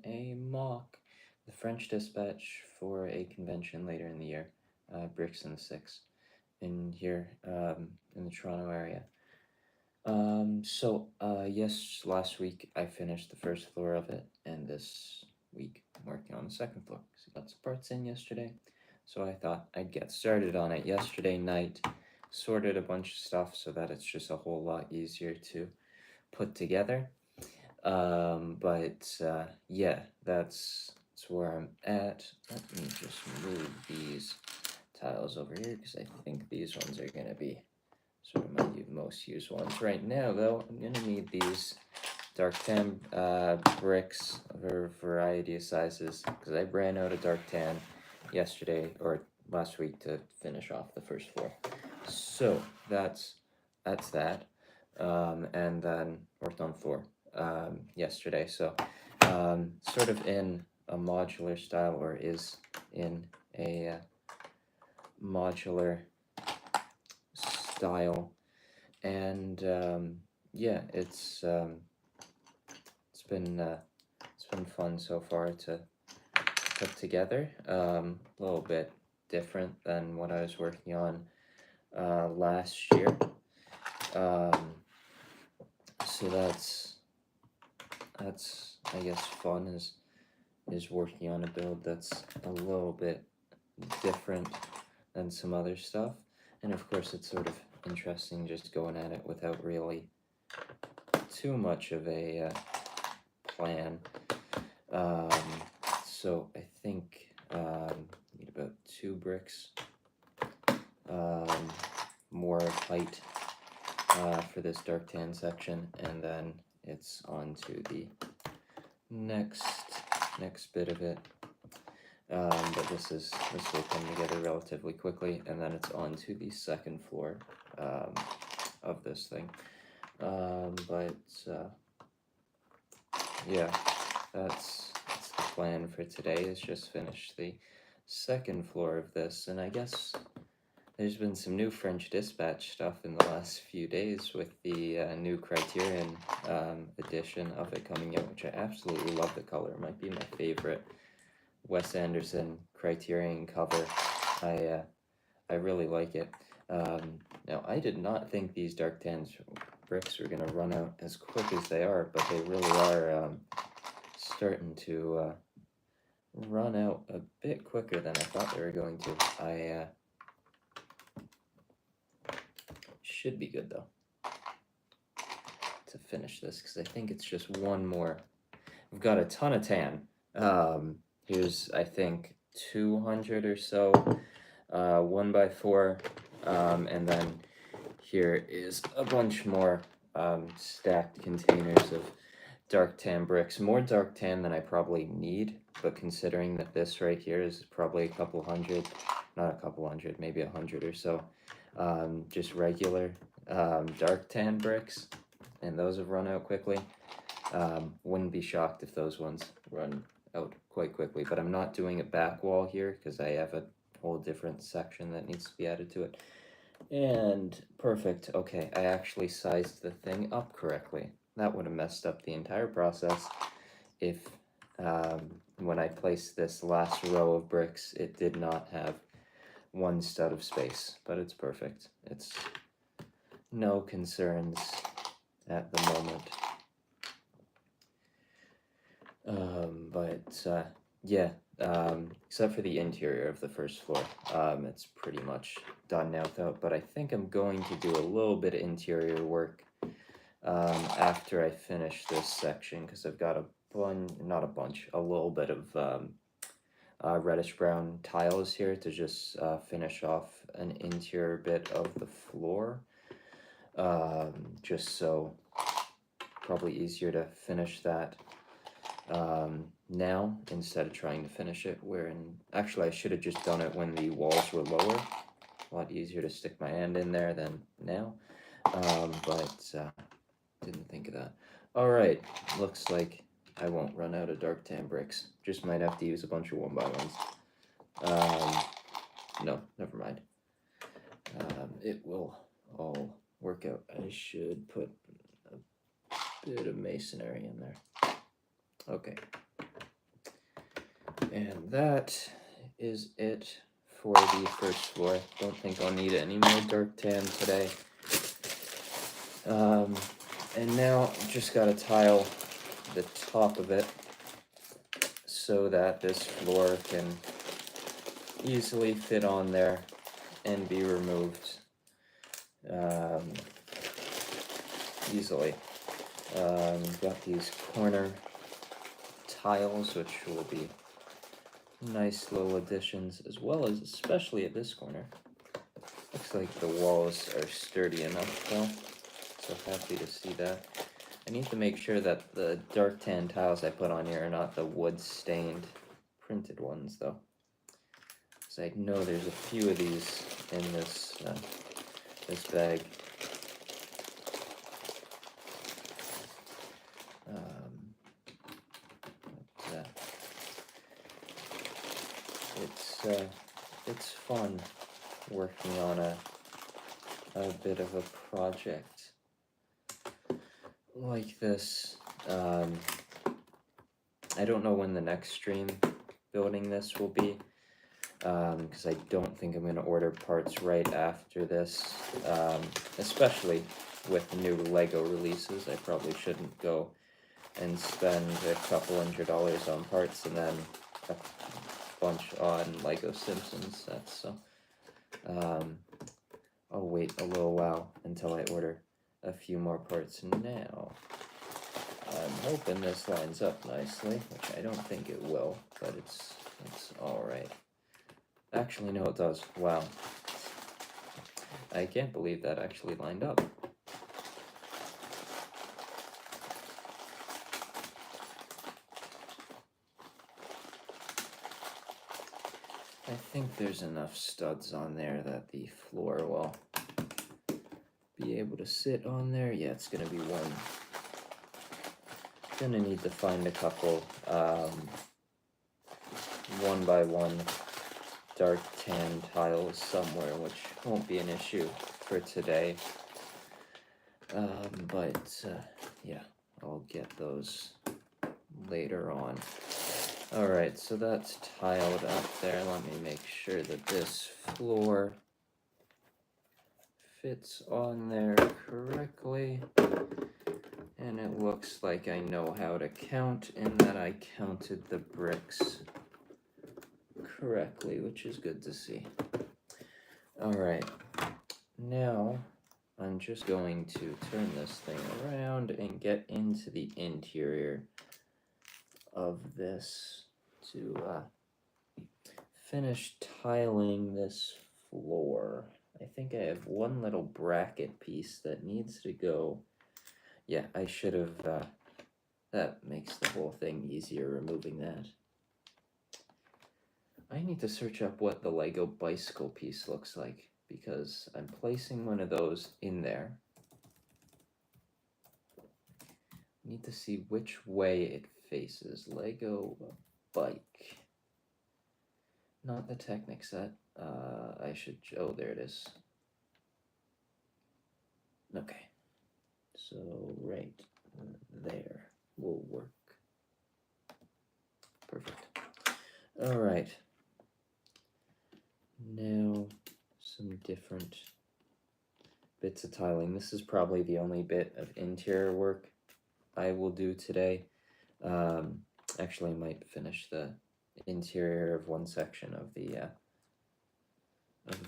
a mock, the French dispatch for a convention later in the year, Bricks in the Six, in here in the Toronto area. Yes, last week I finished the first floor of it, and this week I'm working on the second floor. So I got some parts in yesterday, so I thought I'd get started on it yesterday night, sorted a bunch of stuff so that it's just a whole lot easier to put together. Yeah, that's where I'm at. Let me just move these tiles over here because I think these ones are gonna be sort of my most used ones. Right now, though, I'm gonna need these dark tan bricks of a variety of sizes because I ran out of dark tan yesterday or last week to finish off the first floor. So that's that. And then worked on floor yesterday. So sort of in a modular style, or is in a modular style, and yeah, it's been fun so far to put together. A little bit different than what I was working on last year. So that's I guess fun is working on a build that's a little bit different than some other stuff, and of course it's sort of interesting just going at it without really too much of a plan. So I think need about 2 bricks, more height for this dark tan section, and then it's on to the next bit of it. But this will come together relatively quickly, and then it's on to the second floor of this thing. Yeah, that's the plan for today, is just finish the second floor of this. And I guess there's been some new French dispatch stuff in the last few days with the new Criterion edition of it coming out, which I absolutely love. The color might be my favorite Wes Anderson Criterion cover. I really like it. Now, I did not think these dark tan bricks were going to run out as quick as they are, but they really are starting to run out a bit quicker than I thought they were going to. I should be good, though, to finish this, because I think it's just one more. We've got a ton of tan. Here's, I think, 200 or so 1x4, and then here is a bunch more stacked containers of dark tan bricks. More dark tan than I probably need, but considering that this right here is probably a couple hundred, not a couple hundred, maybe 100 or so, just regular dark tan bricks, and those have run out quickly. Wouldn't be shocked if those ones run out quite quickly, but I'm not doing a back wall here because I have a whole different section that needs to be added to it. And perfect. Okay, I actually sized the thing up correctly. That would have messed up the entire process if when I placed this last row of bricks, it did not have one stud of space, but it's perfect. It's no concerns at the moment. Yeah, except for the interior of the first floor, it's pretty much done now, though. But I think I'm going to do a little bit of interior work after I finish this section, because I've got a little bit of reddish brown tiles here to just finish off an interior bit of the floor. Just so probably easier to finish that now instead of trying to finish it actually I should have just done it when the walls were lower. A lot easier to stick my hand in there than now, but didn't think of that. Alright, looks like I won't run out of dark tan bricks. Just might have to use a bunch of 1x1s. No, never mind. It will all work out. I should put a bit of masonry in there. Okay. And that is it for the first floor. Don't think I'll need any more dark tan today. And now just gotta tile the top of it so that this floor can easily fit on there and be removed easily. Got these corner tiles, which will be nice little additions, as well as especially at this corner. Looks like the walls are sturdy enough though, so happy to see that. I need to make sure that the dark tan tiles I put on here are not the wood stained printed ones though, because I know there's a few of these in this this bag. It's fun working on a bit of a project like this. I don't know when the next stream building this will be, because I don't think I'm going to order parts right after this, especially with new Lego releases. I probably shouldn't go and spend a couple $100 on parts and then a bunch on Lego Simpsons sets, so I'll wait a little while until I order a few more parts now. I'm hoping this lines up nicely, which I don't think it will, but it's alright. Actually, no, it does. Wow. I can't believe that actually lined up. I think there's enough studs on there that the floor will be able to sit on there. Yeah, it's gonna be one. Gonna need to find a couple 1x1 dark tan tiles somewhere, which won't be an issue for today. But yeah, I'll get those later on. Alright, so that's tiled up there. Let me make sure that this floor fits on there correctly. And it looks like I know how to count and that I counted the bricks correctly, which is good to see. Alright, now I'm just going to turn this thing around and get into the interior of this to finish tiling this floor. I think I have one little bracket piece that needs to go. Yeah, I should have, that makes the whole thing easier, removing that. I need to search up what the Lego bicycle piece looks like, because I'm placing one of those in there. Need to see which way it faces. Lego bike. Not the Technic set. I should, oh, there it is. Okay. So right there will work. Perfect. All right. Now some different bits of tiling. This is probably the only bit of interior work I will do today. Actually, I might finish the interior of one section of the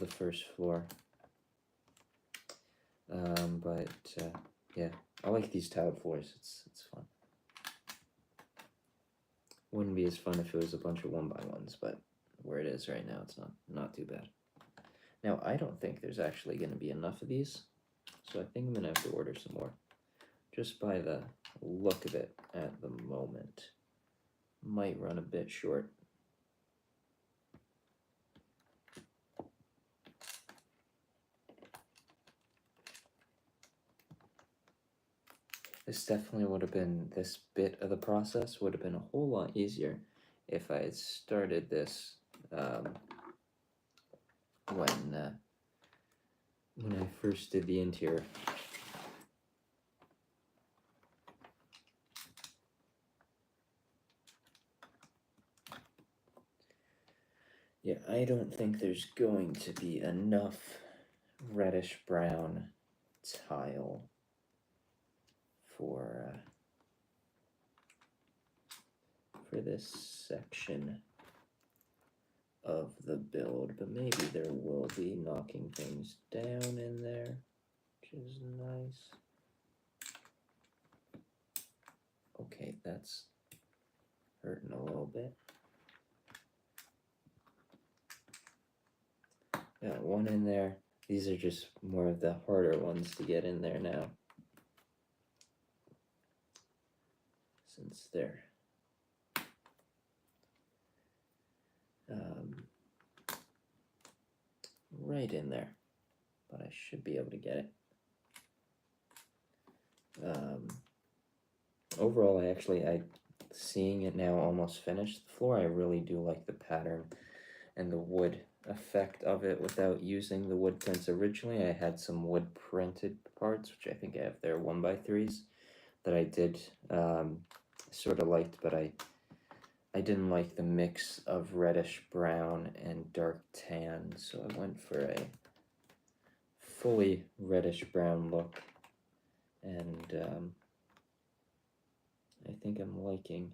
first floor. Yeah, I like these tiled floors. It's fun. Wouldn't be as fun if it was a bunch of 1x1s, but where it is right now, it's not too bad. Now, I don't think there's actually going to be enough of these, so I think I'm going to have to order some more. Just by the look of it at the moment. Might run a bit short. This definitely would have been, this bit of the process would have been a whole lot easier if I had started this when I first did the interior. Yeah, I don't think there's going to be enough reddish brown tile for this section of the build, but maybe there will be, knocking things down in there, which is nice. Okay, that's hurting a little bit. Got one in there. These are just more of the harder ones to get in there now, since they're right in there, but I should be able to get it. Overall, I seeing it now almost finished the floor, I really do like the pattern and the wood effect of it without using the wood prints. Originally, I had some wood printed parts, which I think I have there 1x3s, that I did sort of liked, but I didn't like the mix of reddish brown and dark tan, so I went for a fully reddish brown look, and I think I'm liking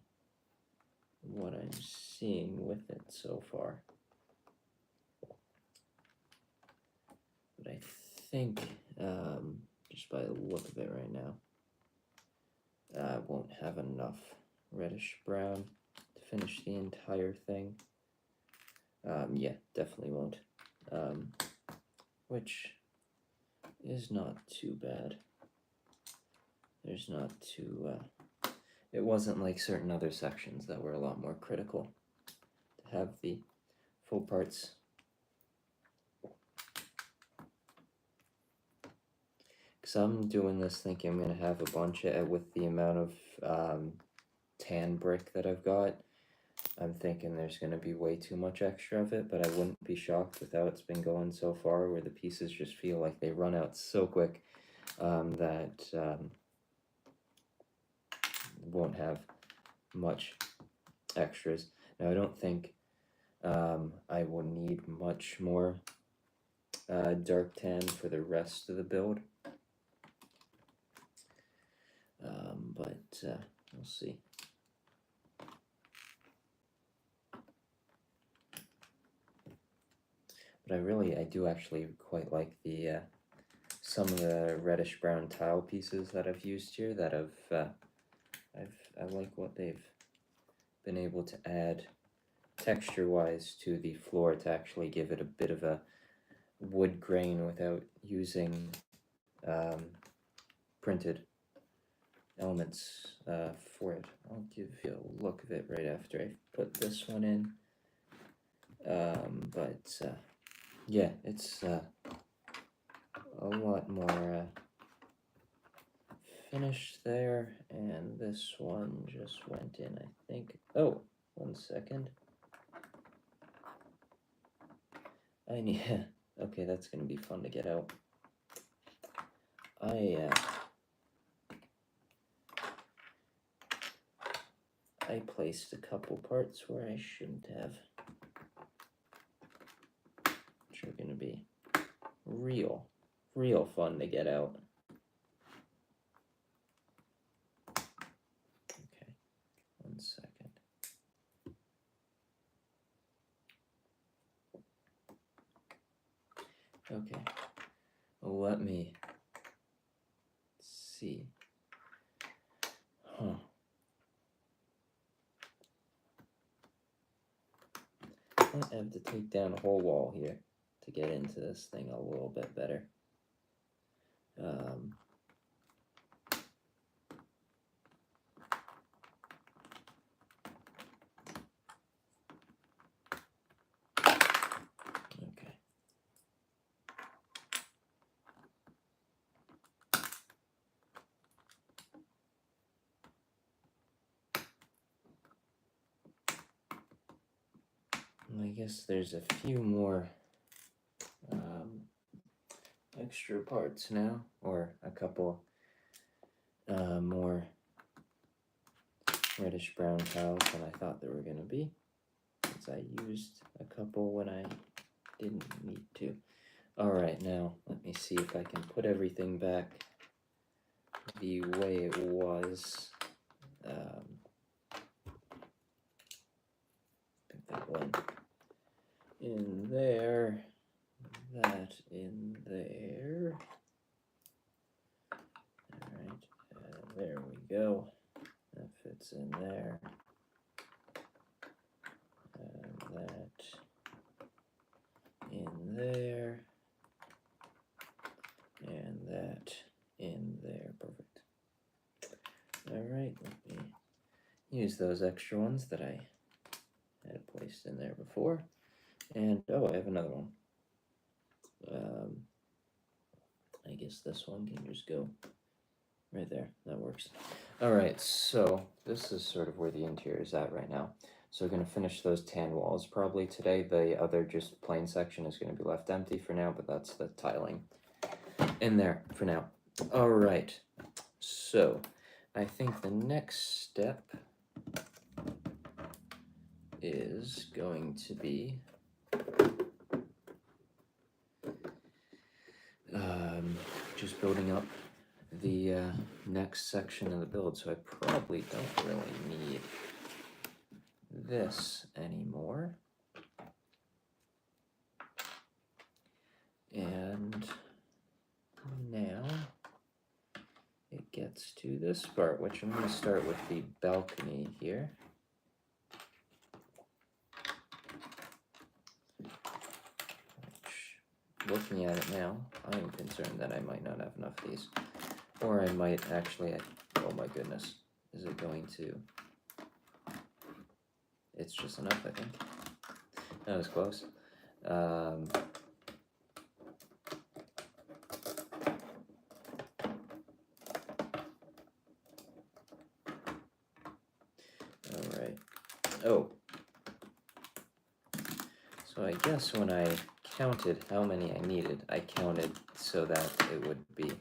what I'm seeing with it so far. But I think, just by the look of it right now, I won't have enough reddish brown to finish the entire thing. Yeah, definitely won't. Which is not too bad. There's not too, it wasn't like certain other sections that were a lot more critical to have the full parts. Because I'm doing this thinking I'm going to have a bunch of, with the amount of tan brick that I've got, I'm thinking there's going to be way too much extra of it, but I wouldn't be shocked with how it's been going so far, where the pieces just feel like they run out so quick that won't have much extras. Now, I don't think I will need much more dark tan for the rest of the build, but we'll see. But I do actually quite like the some of the reddish brown tile pieces that I've used here. That I like what they've been able to add texture-wise to the floor to actually give it a bit of a wood grain without using printed elements for it. I'll give you a look of it right after I put this one in. But yeah, it's a lot more finished there, and this one just went in, I think. Oh, 1 second. I need, okay, that's gonna be fun to get out. I placed a couple parts where I shouldn't have, which are gonna be real fun to get out. Okay, 1 second. Okay, well, let me see. Huh. I have to take down a whole wall here to get into this thing a little bit better. Okay. I guess there's a few more extra parts now, or a couple more reddish brown tiles than I thought there were going to be. since I used a couple when I didn't need to. All right, now let me see if I can put everything back the way it was. Put that one in there, that in there. All right, there we go. That fits in there. And that in there. And that in there. Perfect. All right, let me use those extra ones that I had placed in there before. And oh, I have another one. I guess this one can just go right there. That works. All right, so this is sort of where the interior is at right now. So we're going to finish those tan walls probably today. The other just plain section is going to be left empty for now, but that's the tiling in there for now. All right, so I think the next step is going to be just building up the next section of the build. So I probably don't really need this anymore. And now it gets to this part, which I'm going to start with the balcony here. Looking at it now, I'm concerned that I might not have enough of these. Or I might actually, oh my goodness, is it going to? It's just enough, I think. That was close. All right. Oh. So I guess when I counted how many I needed, I counted so that it would be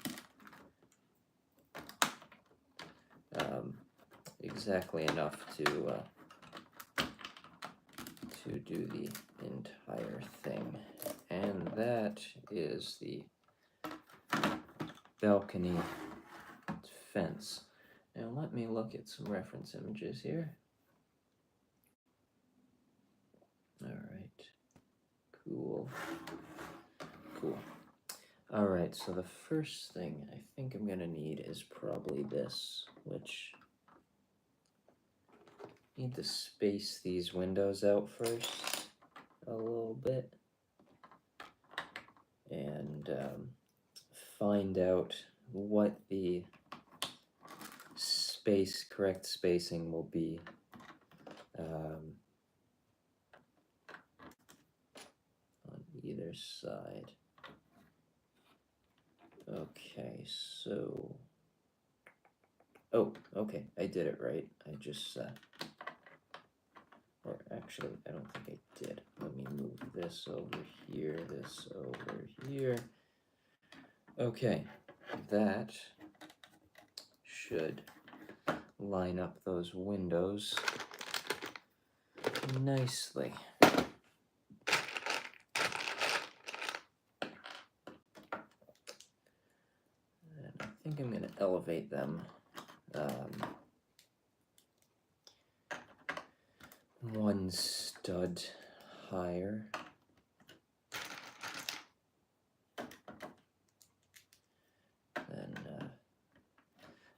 exactly enough to do the entire thing. And that is the balcony fence. Now let me look at some reference images here. All right, cool. All right, so the first thing I think I'm gonna need is probably this, which I need to space these windows out first a little bit and find out what the correct spacing will be on either side. Okay, so, oh, okay, I did it right. I just, or actually, I don't think I did. Let me move this over here, this over here. Okay, that should line up those windows nicely. And I think I'm going to elevate them one stud higher. Then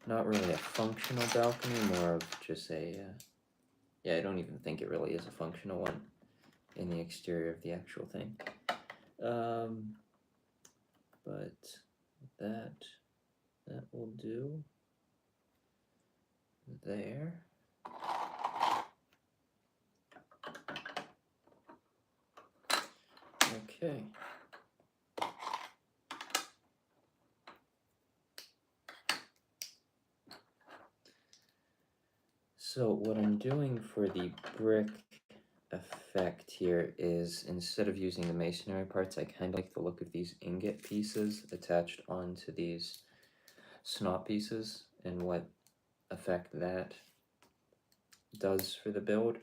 not really a functional balcony, more of just a, yeah, I don't even think it really is a functional one in the exterior of the actual thing. But that will do there. Okay. So what I'm doing for the brick effect here is, instead of using the masonry parts, I kind of like the look of these ingot pieces attached onto these snot pieces and what effect that does for the build.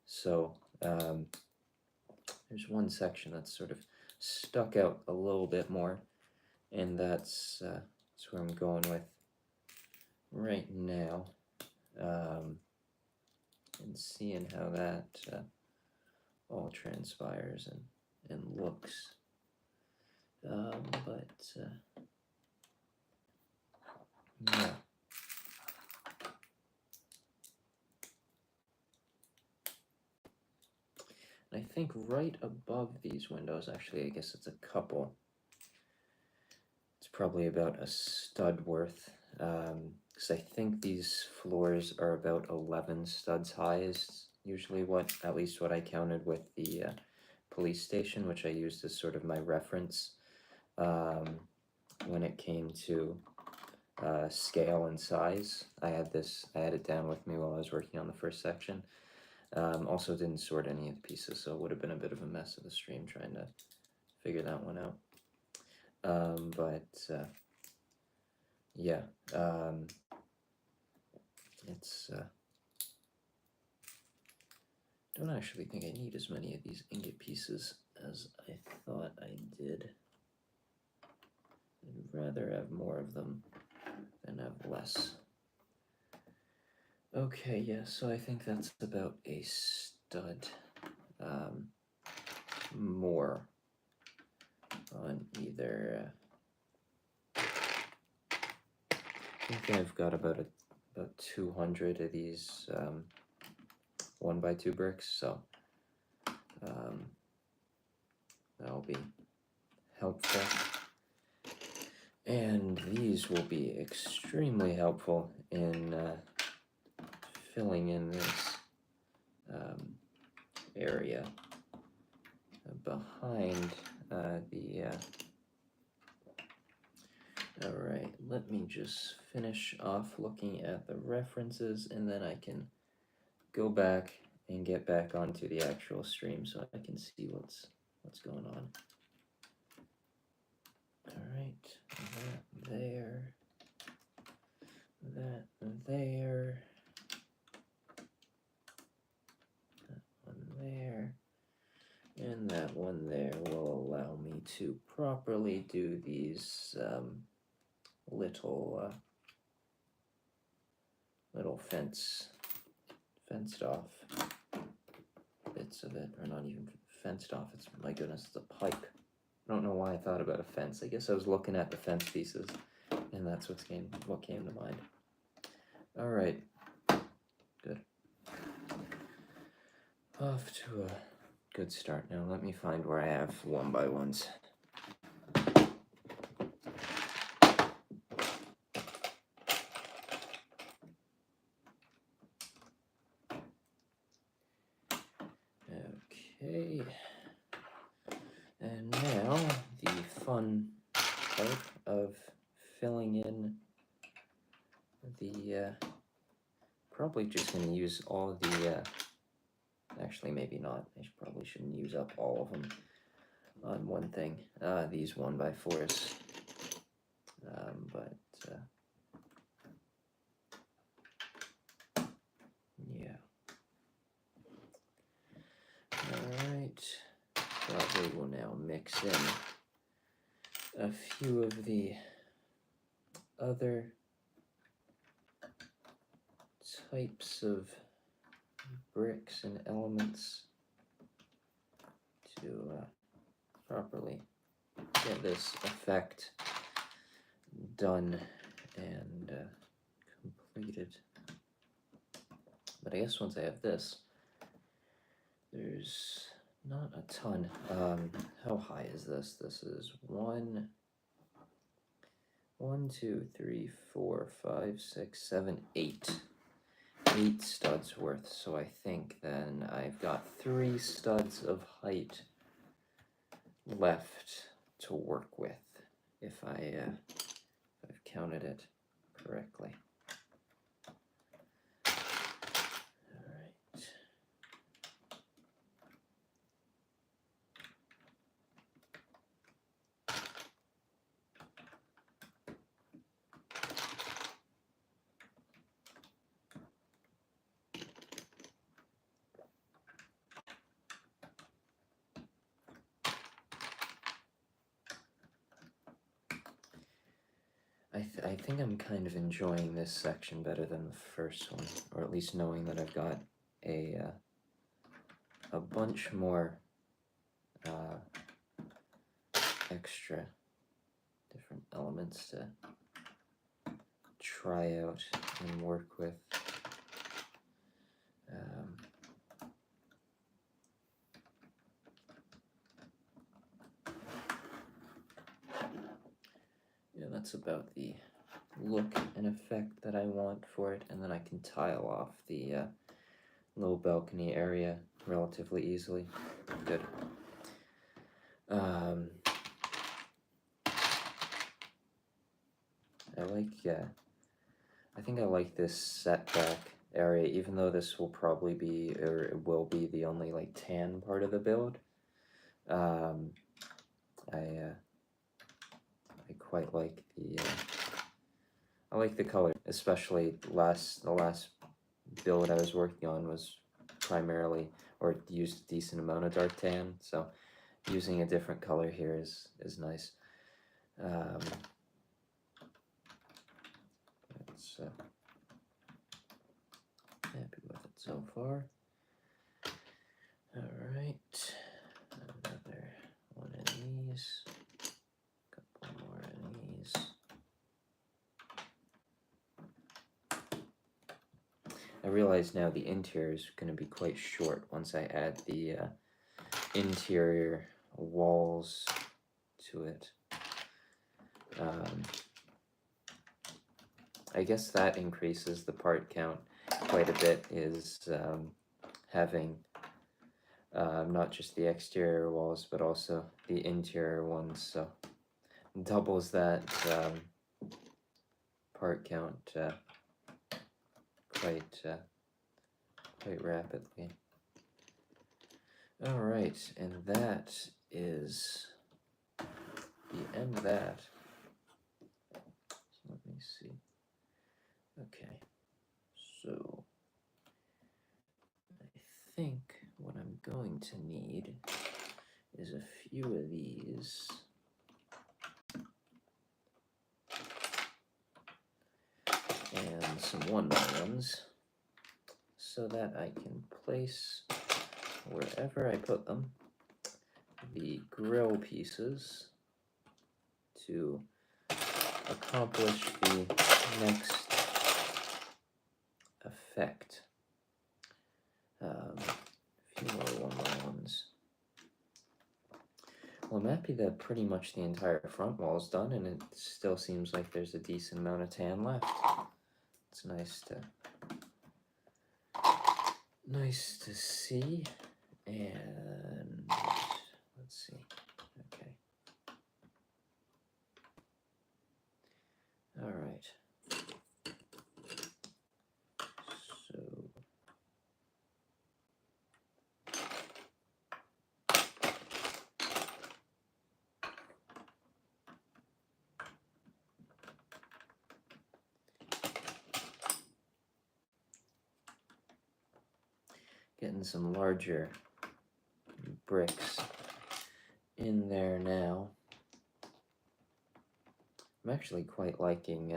So There's one section that's sort of stuck out a little bit more, and that's where I'm going with right now, and seeing how that all transpires and looks. But yeah. I think right above these windows, actually, I guess it's a couple. It's probably about a stud worth, because I think these floors are about 11 studs high is usually what, at least what I counted with the police station, which I used as sort of my reference when it came to scale and size. I had it down with me while I was working on the first section. Also didn't sort any of the pieces, so it would have been a bit of a mess of a stream trying to figure that one out. Yeah, it's, don't actually think I need as many of these ingot pieces as I thought I did. I'd rather have more of them than have less. Okay, yeah, so I think that's about a stud more on either. I think I've got about 200 of these 1x2 bricks, so that'll be helpful. And these will be extremely helpful in filling in this area behind the alright, let me just finish off looking at the references, and then I can go back and get back onto the actual stream so I can see what's going on. Alright, that there, that there, that one there, and that one there will allow me to properly do these little fenced off bits of it, or not even fenced off, it's, my goodness, it's a pipe. I don't know why I thought about a fence. I guess I was looking at the fence pieces, and that's what came to mind. All right, good. Off to a good start. Now let me find where I have 1x1s. Okay, and now the fun part of filling in the, probably just going to use all of the, actually maybe not, I probably shouldn't use up all of them on one thing, these 1x4s, but yeah. Alright, probably will now mix in a few of the other types of bricks and elements to properly get this effect done and completed. But I guess once I have this, there's not a ton. How high is this? This is 1, 2, 3, 4, 5, 6, 7, 8. 8 studs worth. So I think then I've got 3 studs of height left to work with, if I've counted it correctly. I think I'm kind of enjoying this section better than the first one, or at least knowing that I've got a bunch more extra different elements to try out and work with. Yeah, that's about the look and effect that I want for it, and then I can tile off the low balcony area relatively easily. Good. I think I like this setback area, even though this will probably be, or it will be, the only like tan part of the build. I quite like I like the color, especially the last build I was working on was primarily, or used a decent amount of dark tan, so using a different color here is nice. Happy with it so far. Alright, another one of these, couple more of these. I realize now the interior is going to be quite short once I add the interior walls to it. I guess that increases the part count quite a bit, is having not just the exterior walls but also the interior ones, so doubles that part count quite rapidly. All right, and that is the end of that. So let me see. Okay, so I think what I'm going to need is a few of these. And some 1x1s, so that I can place, wherever I put them, the grill pieces to accomplish the next effect. A few more 1x1s. Well, I'm happy that pretty much the entire front wall is done, and it still seems like there's a decent amount of tan left. It's nice to see, and let's see. Okay. All right. So getting some larger bricks in there now. I'm actually quite liking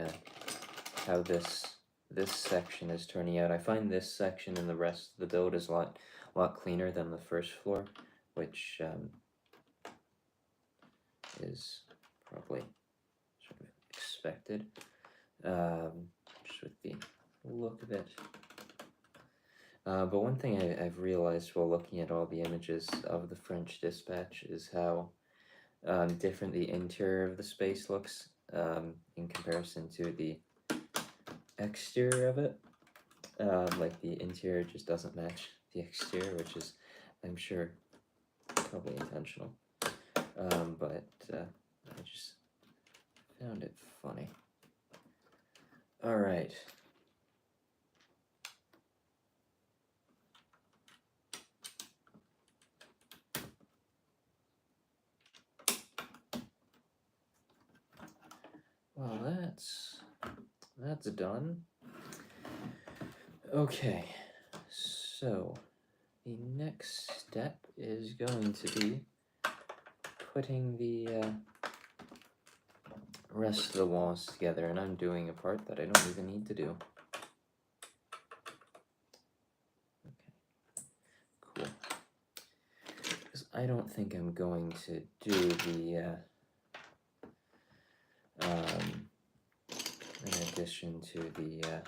how this section is turning out. I find this section and the rest of the build is a lot cleaner than the first floor, which is probably sort of expected, just with the look of it. But one thing I've realized while looking at all the images of the French Dispatch is how different the interior of the space looks in comparison to the exterior of it. Like the interior just doesn't match the exterior, which is, I'm sure, probably intentional. But I just found it funny. All right. Well, that's done. Okay, so the next step is going to be putting the rest of the walls together, and I'm doing a part that I don't even need to do. Okay, cool. Because I don't think I'm going to do the, in addition to the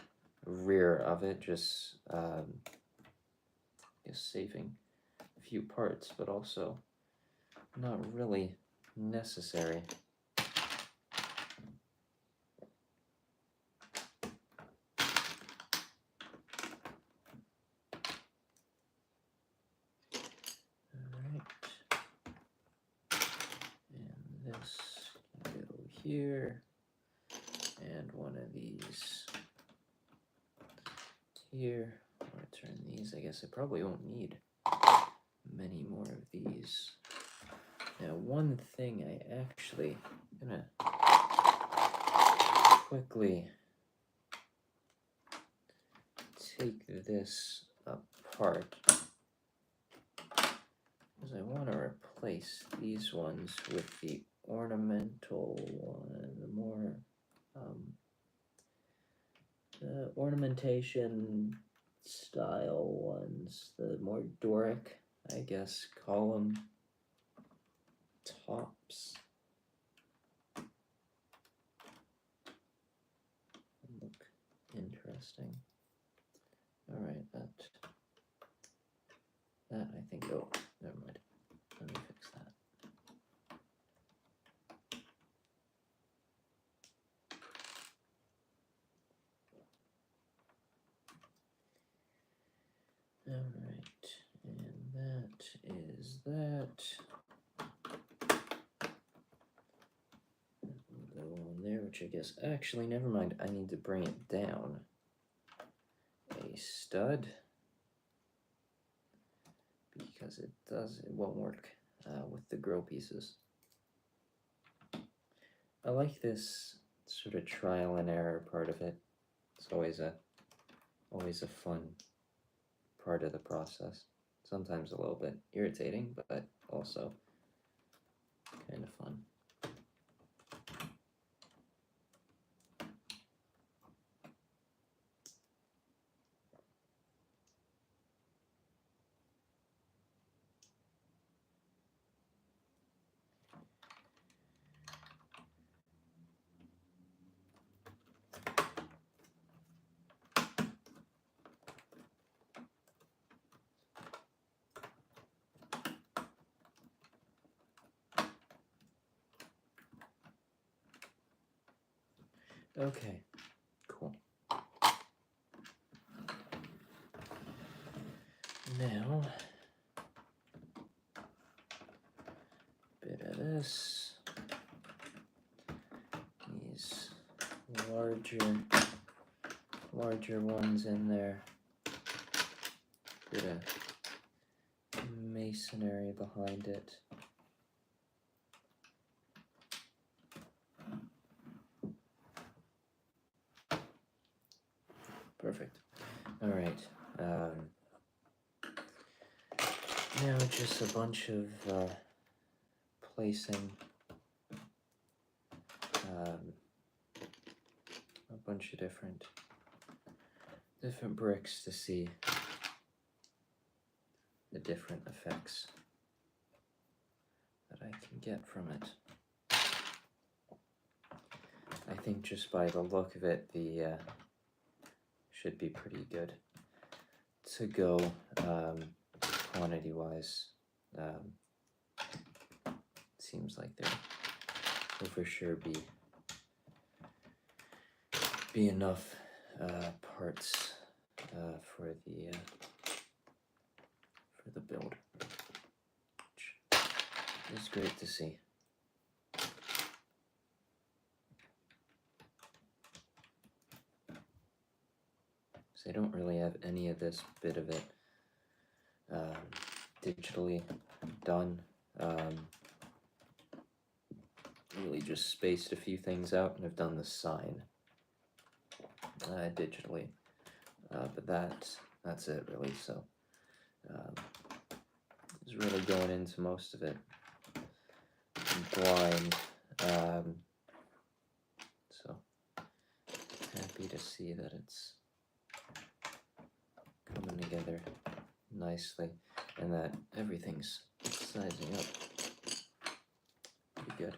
rear of it, just saving a few parts, but also not really necessary. Here, and one of these here. I'm going to turn these. I guess I probably won't need many more of these. Now, one thing I actually am going to quickly take this apart, because I want to replace these ones with the ornamental one, the more ornamentation style ones, the more Doric, I guess, column tops. Look interesting. All right, that I think, oh, never mind. Let me fix that. All right, and that is that. We'll go on there, which I guess, actually, never mind. I need to bring it down a stud, because it won't work with the grow pieces. I like this sort of trial and error part of it. It's always a fun part of the process. Sometimes a little bit irritating, but also kind of fun. Okay, cool. Now, a bit of this, these larger ones in there, bit of masonry behind it. Perfect. All right. Now just a bunch of placing a bunch of different bricks to see the different effects that I can get from it. I think just by the look of it, the should be pretty good to go quantity-wise. Seems like there will for sure be enough parts for the build, which is great to see. So I don't really have any of this bit of it digitally done. Really just spaced a few things out, and I've done the sign digitally, but that's it really. So I was really going into most of it blind. happy to see that it's coming together nicely and that everything's sizing up pretty good.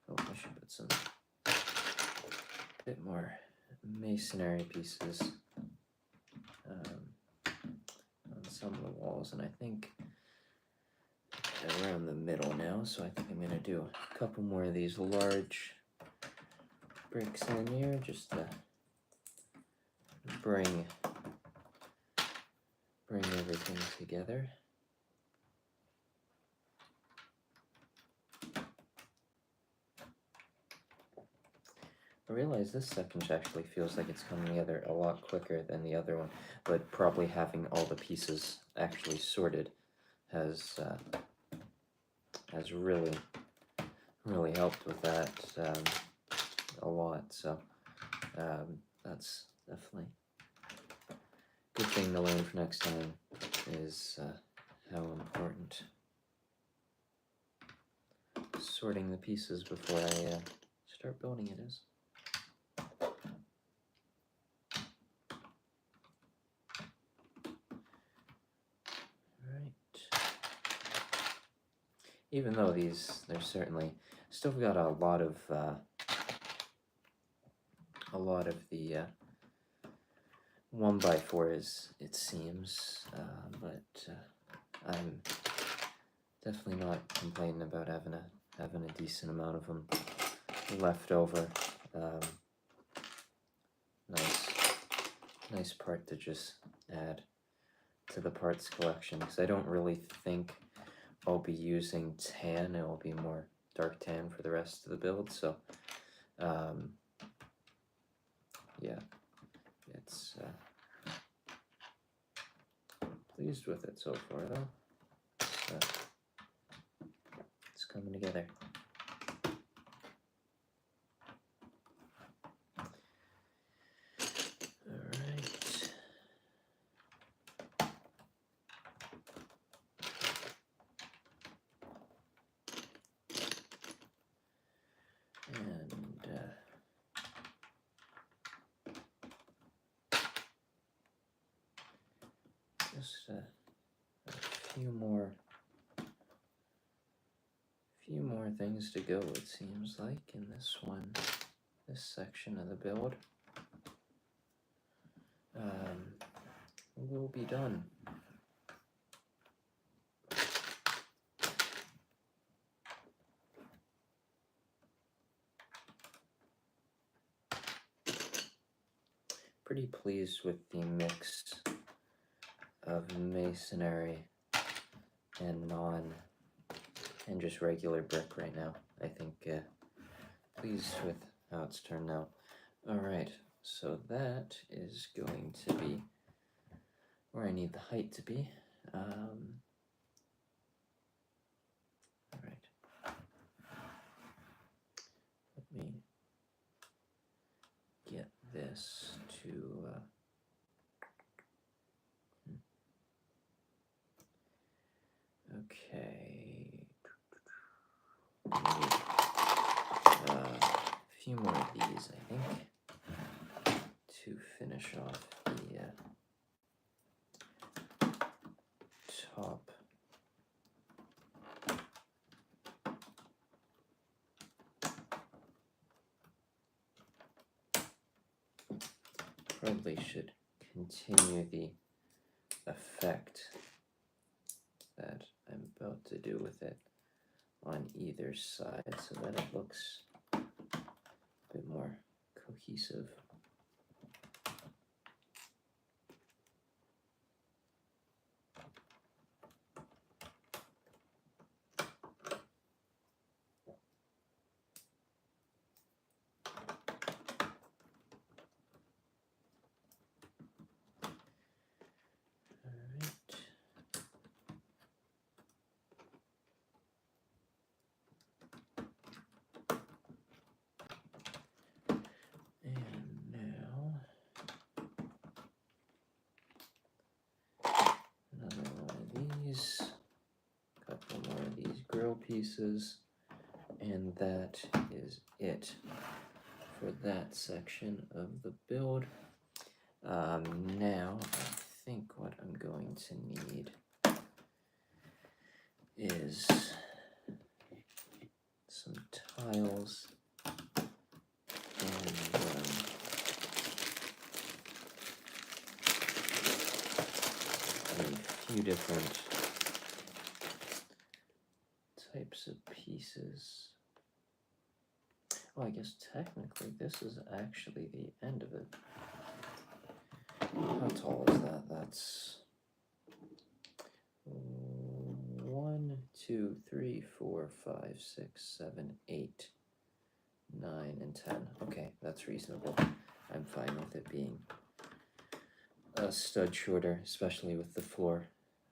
Oh, I should put some bit more masonry pieces on some of the walls, and I think around the middle now, so I think I'm going to do a couple more of these large bricks in here just to bring everything together. I realize this section actually feels like it's coming together a lot quicker than the other one, but probably having all the pieces actually sorted has really helped with that a lot. So that's definitely a good thing to learn for next time, is how important sorting the pieces before I start building it is. Even though there's certainly still got a lot of the 1x4s, it seems, but I'm definitely not complaining about having a decent amount of them left over. Nice part to just add to the parts collection, because I don't really think I'll be using tan. It will be more dark tan for the rest of the build, so yeah, it's pleased with it so far though. It's coming together. Just a few more things to go, it seems like, in this section of the build. We'll be done. Pretty pleased with the mix of masonry and just regular brick right now. I think pleased with how it's turned out. Alright, so that is going to be where I need the height to be. Alright, let me get this to okay. Need a few more of these, I think, to finish off the top. Probably should continue the effect that I'm about to do with it on either side so that it looks a bit more cohesive. Pieces, And that is it for that section of the build. Now, I think what I'm going to need is some tiles and a few different types of pieces. Well, I guess technically this is actually the end of it. How tall is that? That's 1, 2, 3, 4, 5, 6, 7, 8, 9, and 10. Okay, that's reasonable. I'm fine with it being a stud shorter, especially with the floor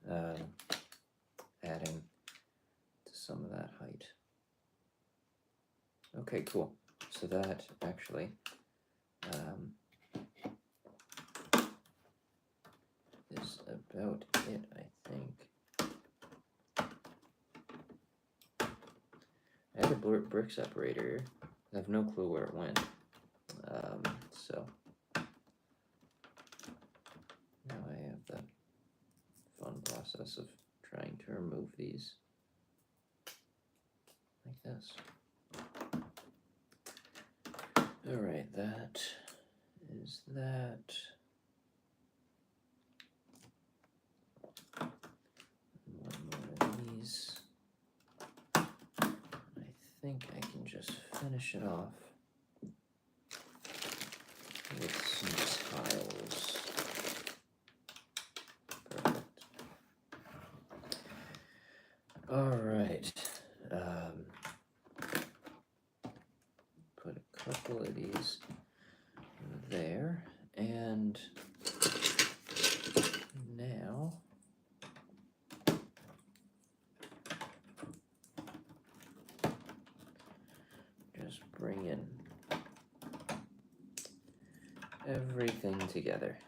adding to some of that height. Okay, cool. So that actually is about it, I think. I had a brick separator. I have no clue where it went. So now I have the fun process of trying to remove these like this. All right, that is that. One more of these. I think I can just finish it off with some tiles. Perfect. All right. Put a couple of these there, and now just bring in everything together.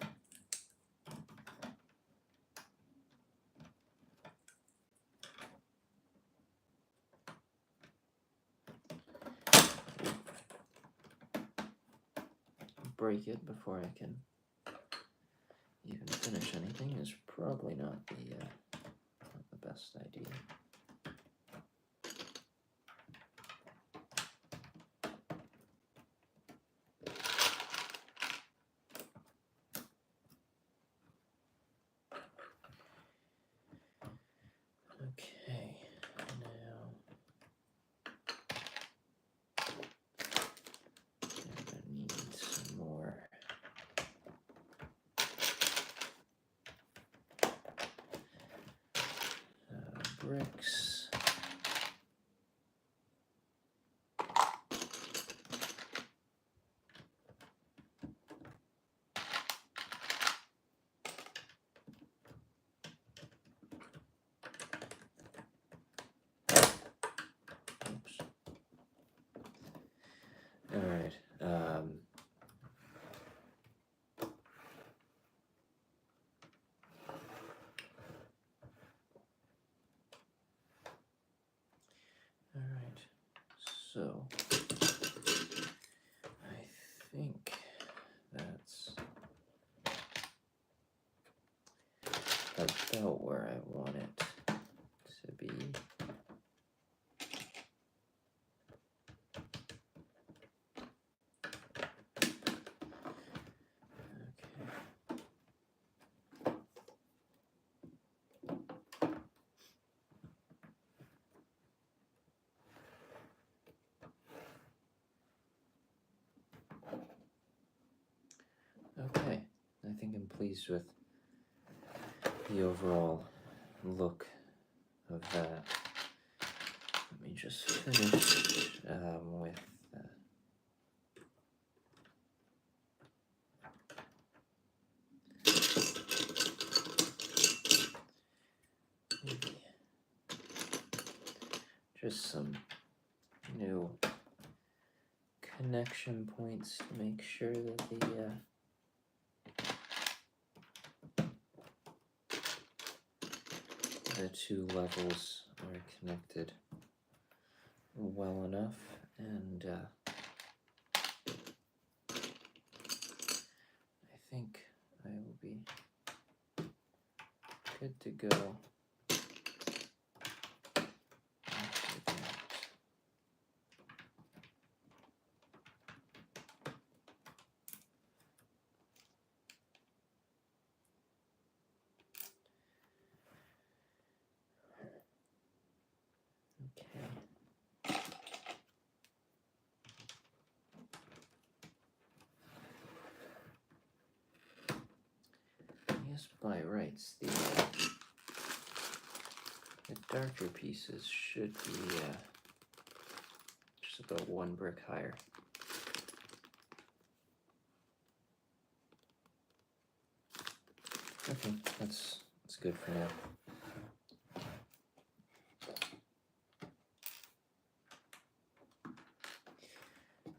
Break it before I can even finish anything is probably not the best idea. Okay, now I'm gonna need some more bricks. Oops. All right. All right. So I think that's about where I want it to be. Okay, I think I'm pleased with the overall look of that. Let me just finish with maybe just some new connection points to make sure that the two levels are connected well enough, and I think I will be good to go. After that. Okay. I guess by rights, the darker pieces should be just about one brick higher. Okay, that's good for now.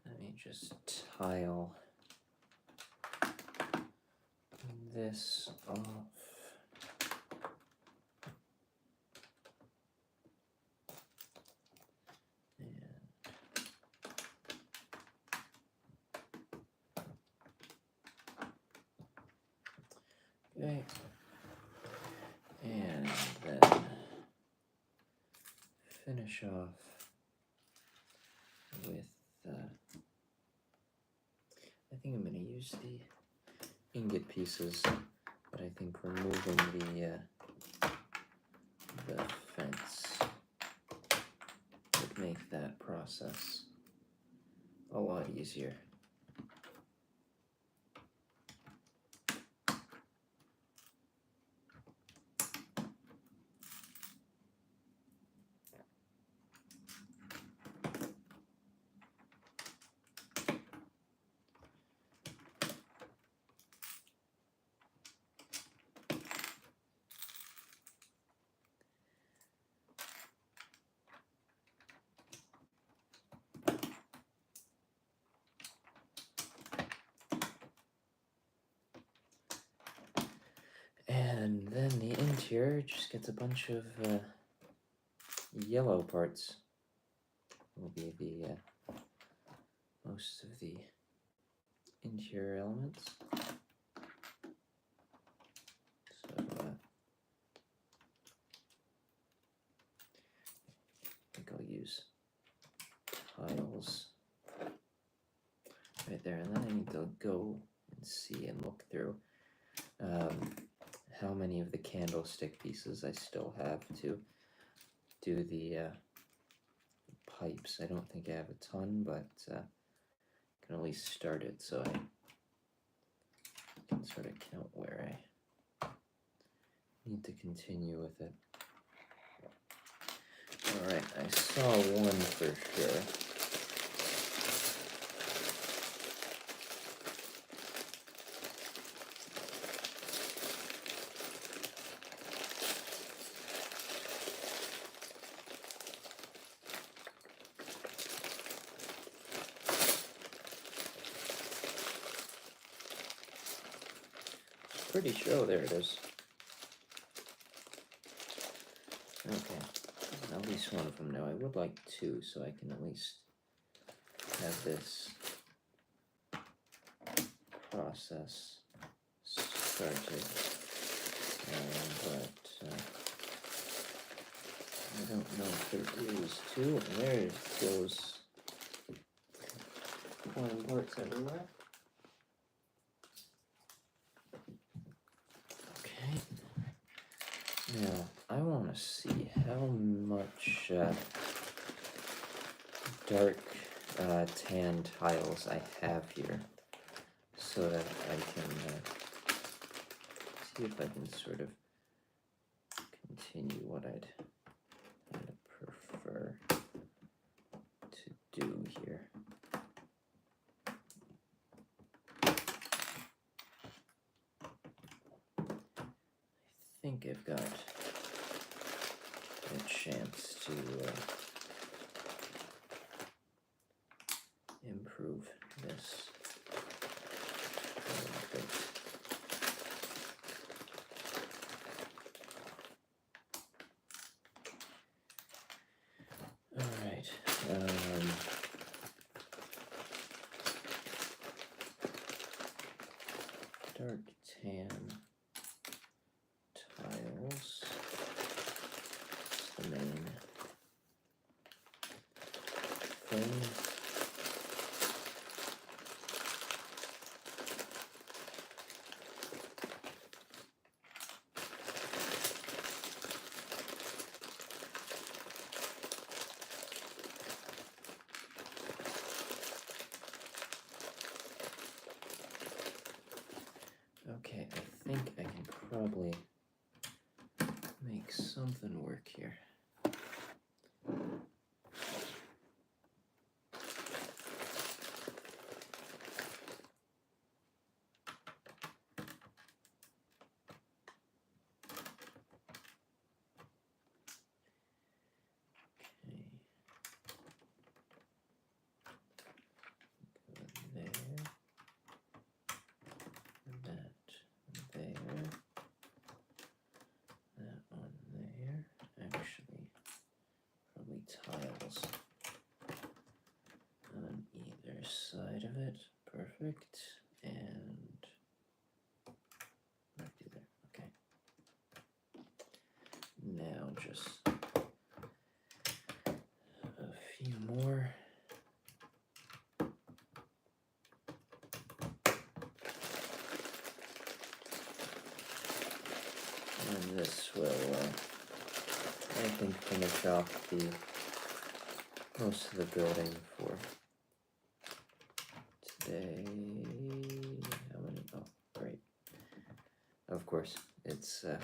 Let me just tile this off. Okay, and then finish off with, I think I'm going to use the ingot pieces, but I think removing the fence would make that process a lot easier. And then the interior just gets a bunch of yellow parts. Will be the most of the interior elements. So I think I'll use tiles right there, and then I need to go and see and look through how many of the candlestick pieces I still have to do the pipes. I don't think I have a ton, but I can at least start it so I can sort of count where I need to continue with it. Alright, I saw one for sure. Pretty sure, there it is. Okay, at least one of them now. I would like two, so I can at least have this process started. But I don't know if there is two. And there goes foreign parts everywhere. Okay. Now, I want to see how much dark tan tiles I have here, so that I can see if I can sort of continue what I'd prefer to do here. I think I've got a chance to improve this a little bit. Alright, thing. Okay, I think I can probably make something work here. Tiles on either side of it. Perfect. And right there. Okay. Now just a few more. And this will, I think, finish off the most of the building for today. How many? Oh, right. Of course, it's a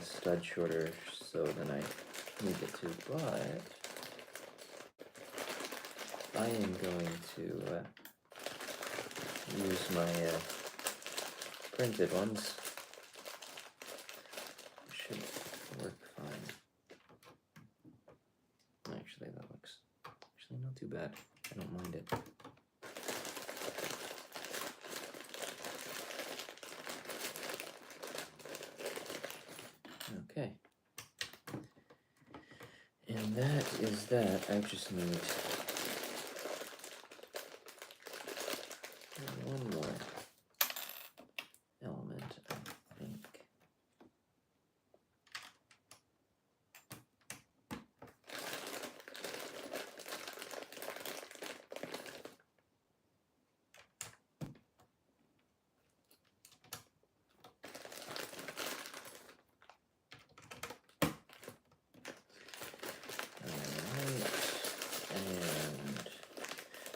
stud shorter so than I need it to, but I am going to use my printed ones. Should work fine. Actually, that looks not too bad. I don't mind it. Okay. And that is that. I just need one more element, I think.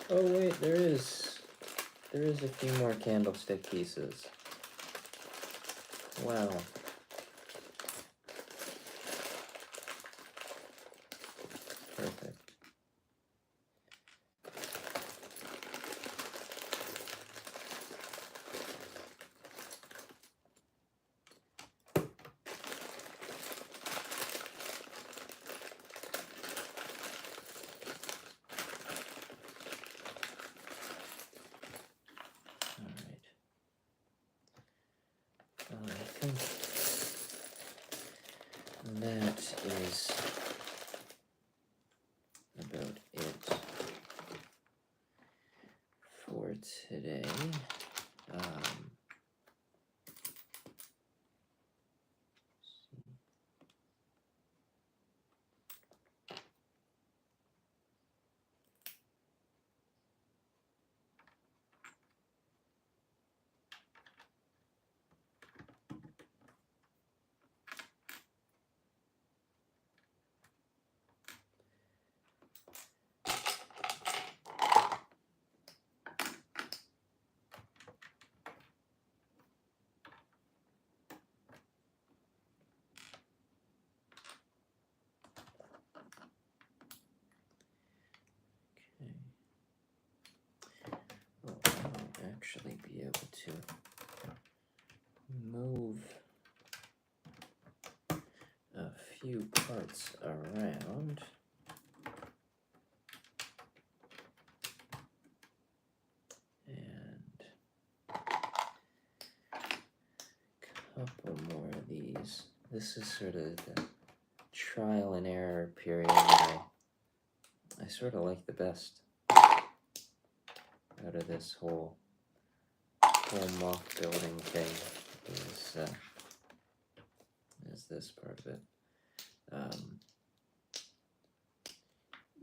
Oh wait, there is a few more candlestick pieces. Wow. Perfect. That is about it for today. Actually be able to move a few parts around. And a couple more of these. This is sort of the trial and error period that I sort of like the best out of this whole MOC building thing is this part of it.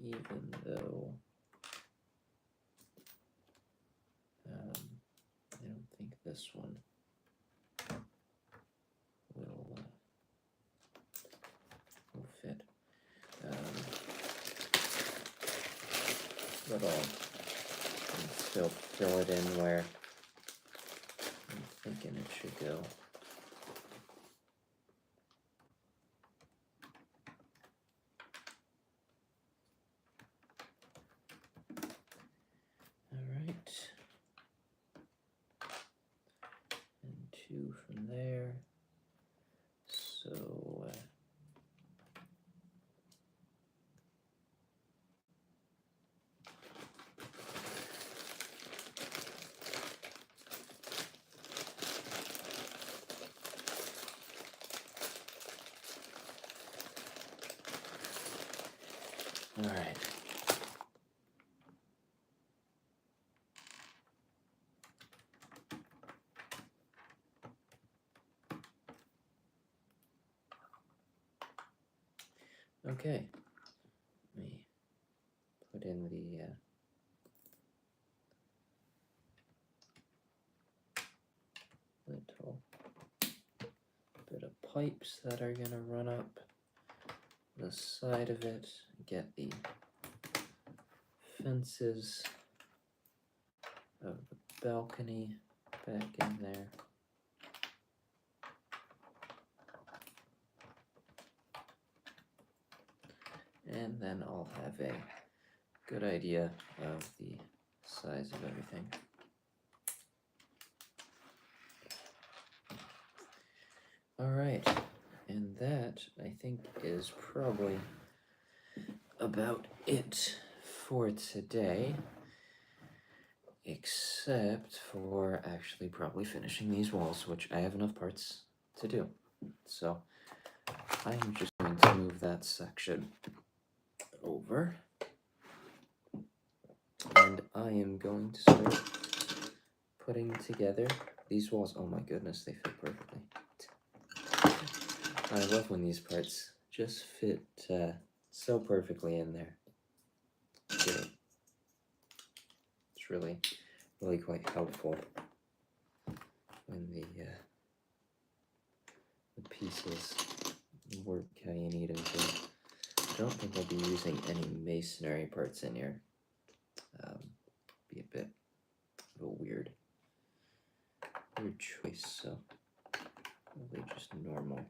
even though I don't think this one will fit. But I'll still fill it in where I'm thinking it should go. All right. And 2 from there. So all right. Okay. Let me put in the little bit of pipes that are gonna run up the side of it, get the fences of the balcony back in there. And then I'll have a good idea of the size of everything. All right, and that I think is probably about it for today, except for actually probably finishing these walls, which I have enough parts to do. So I'm just going to move that section over, and I am going to start putting together these walls. Oh my goodness, they fit perfectly. I love when these parts just fit so perfectly in there. Great. It's really quite helpful when the pieces work how you need them to. I don't think I'll be using any masonry parts in here. Be a bit of a weird choice, so probably just normal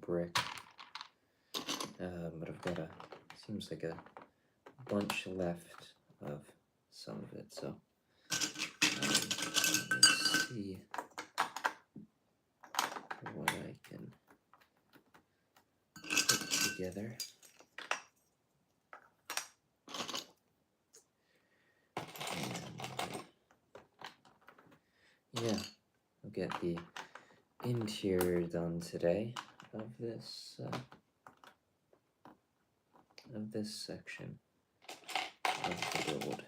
brick. But I've got seems like a bunch left of some of it, so let me see what I can put together. And, yeah, I'll get the interior done today of this section of the build.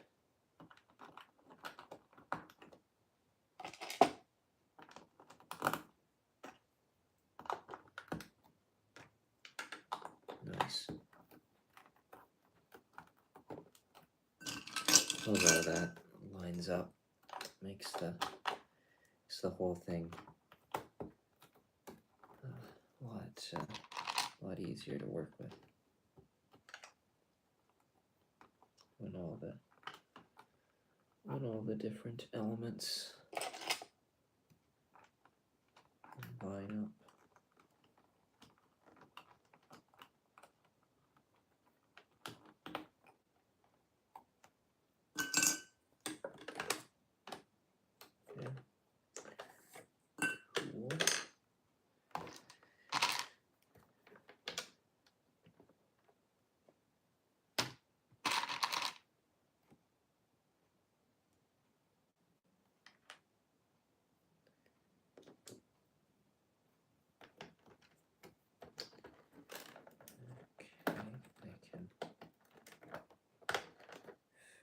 Nice. Although that lines up, makes the whole thing a lot easier to work with when all the different elements line up. Okay. Cool.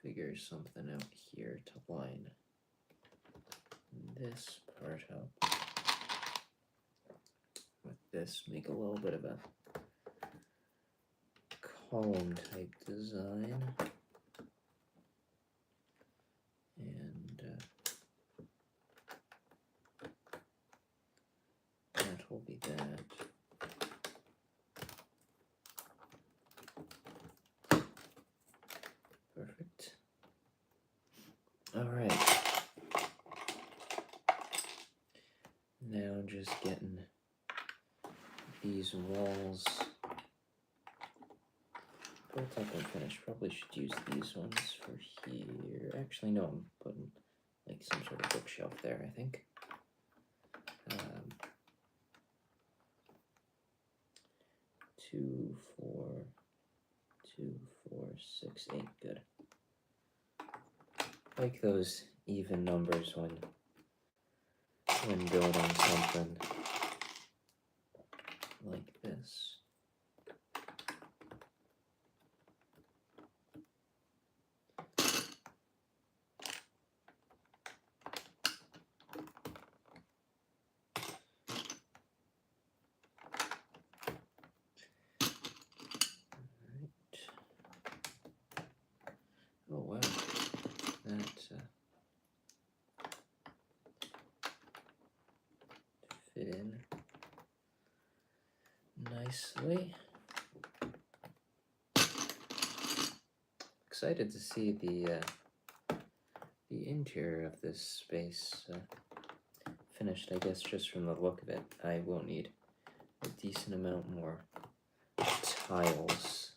Figure something out here to line this part up with this, make a little bit of a column type design. And that will be that. Perfect. All right. Now just getting these walls built up and finished. Probably should use these ones for here. Actually, no, I'm putting like some sort of bookshelf there, I think. 2, 4, 2, 4, 6, 8. Good. Like those even numbers when building something like this. Oh wow, that fit in nicely. Excited to see the interior of this space finished. I guess just from the look of it, I will need a decent amount more tiles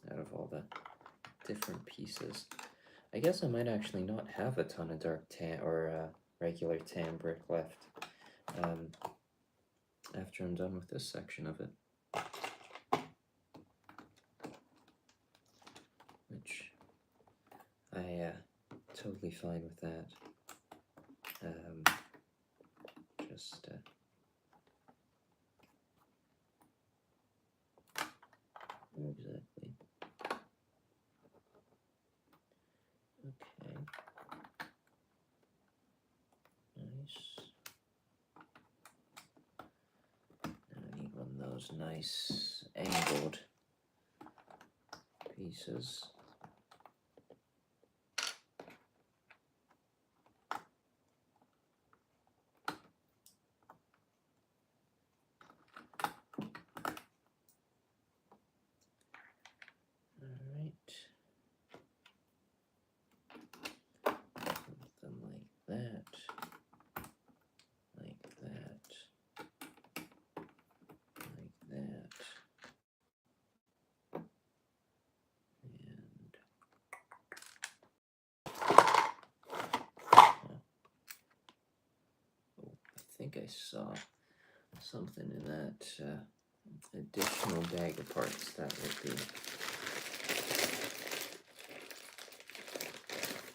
out of all the different pieces. I guess I might actually not have a ton of dark tan or regular tan brick left after I'm done with this section of it. Which I totally fine with that. Just where exactly? Okay. Nice. Now I need one of those nice angled pieces. I think I saw something in that additional bag of parts that would be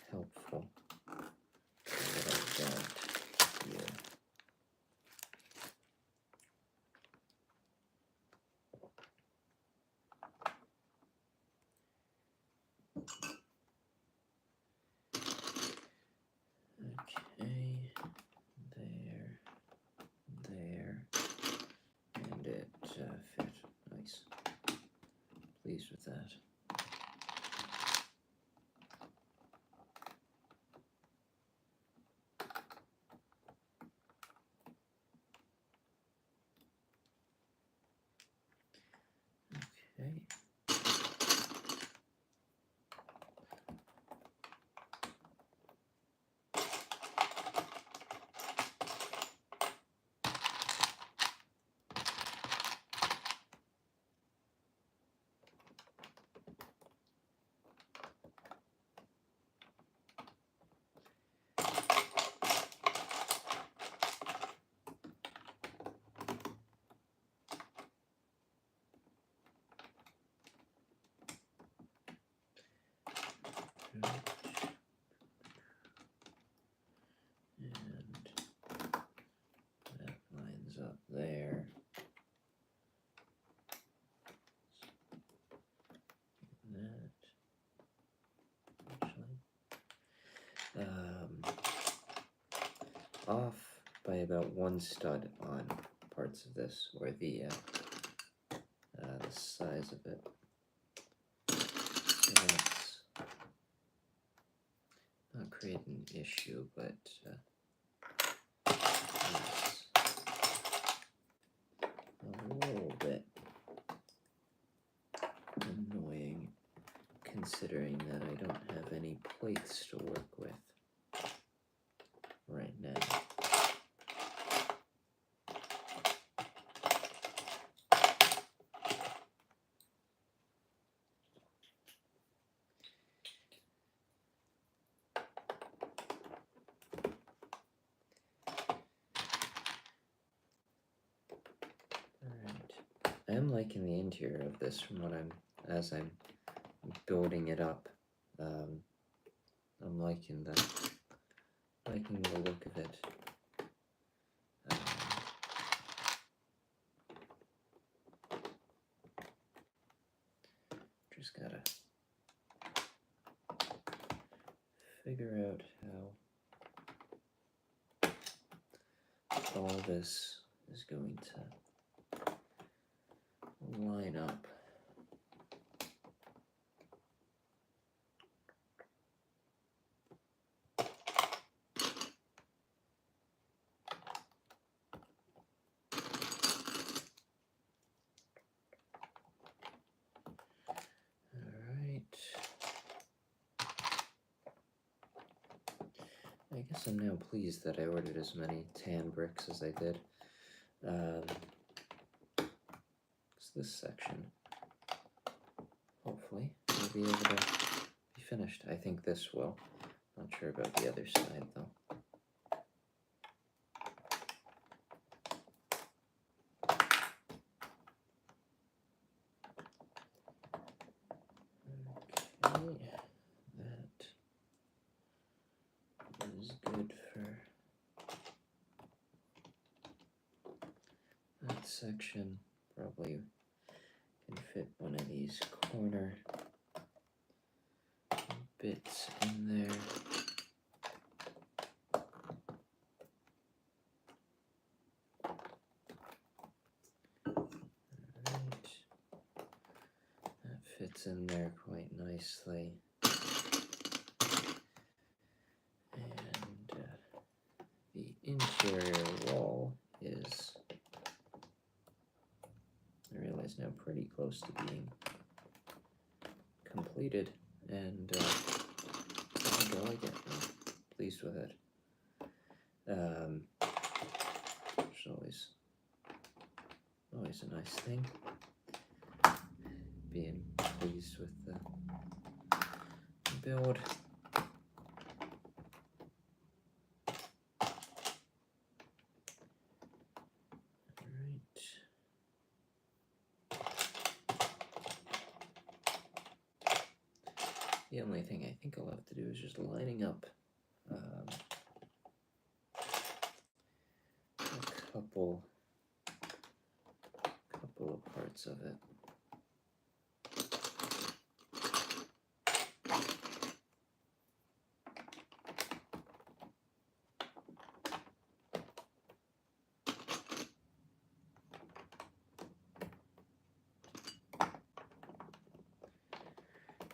helpful. What I've got here. And it fit. Nice. Pleased with that. Okay. And that lines up there. And that actually off by about 1 stud on parts of this where the the size of it. So let's not create an issue, but it's a little bit annoying considering that I don't have any plates to work with right now. I am liking the interior of this from what as I'm building it up. I'm liking the look of it. Just gotta figure out how all this is going to line up. I guess I'm now pleased that I ordered as many tan bricks as I did. This section, hopefully, will be able to be finished. I think this will. Not sure about the other side, though. Okay, that is good for that section. Probably can fit one of these corner bits in there. Alright, that fits in there quite nicely. And the interior wall is, I realize now, pretty close to being completed, and I like it. I'm pleased with it. There's always a nice thing, being pleased with the build. The only thing I think I'll have to do is just lining up a couple of parts of it.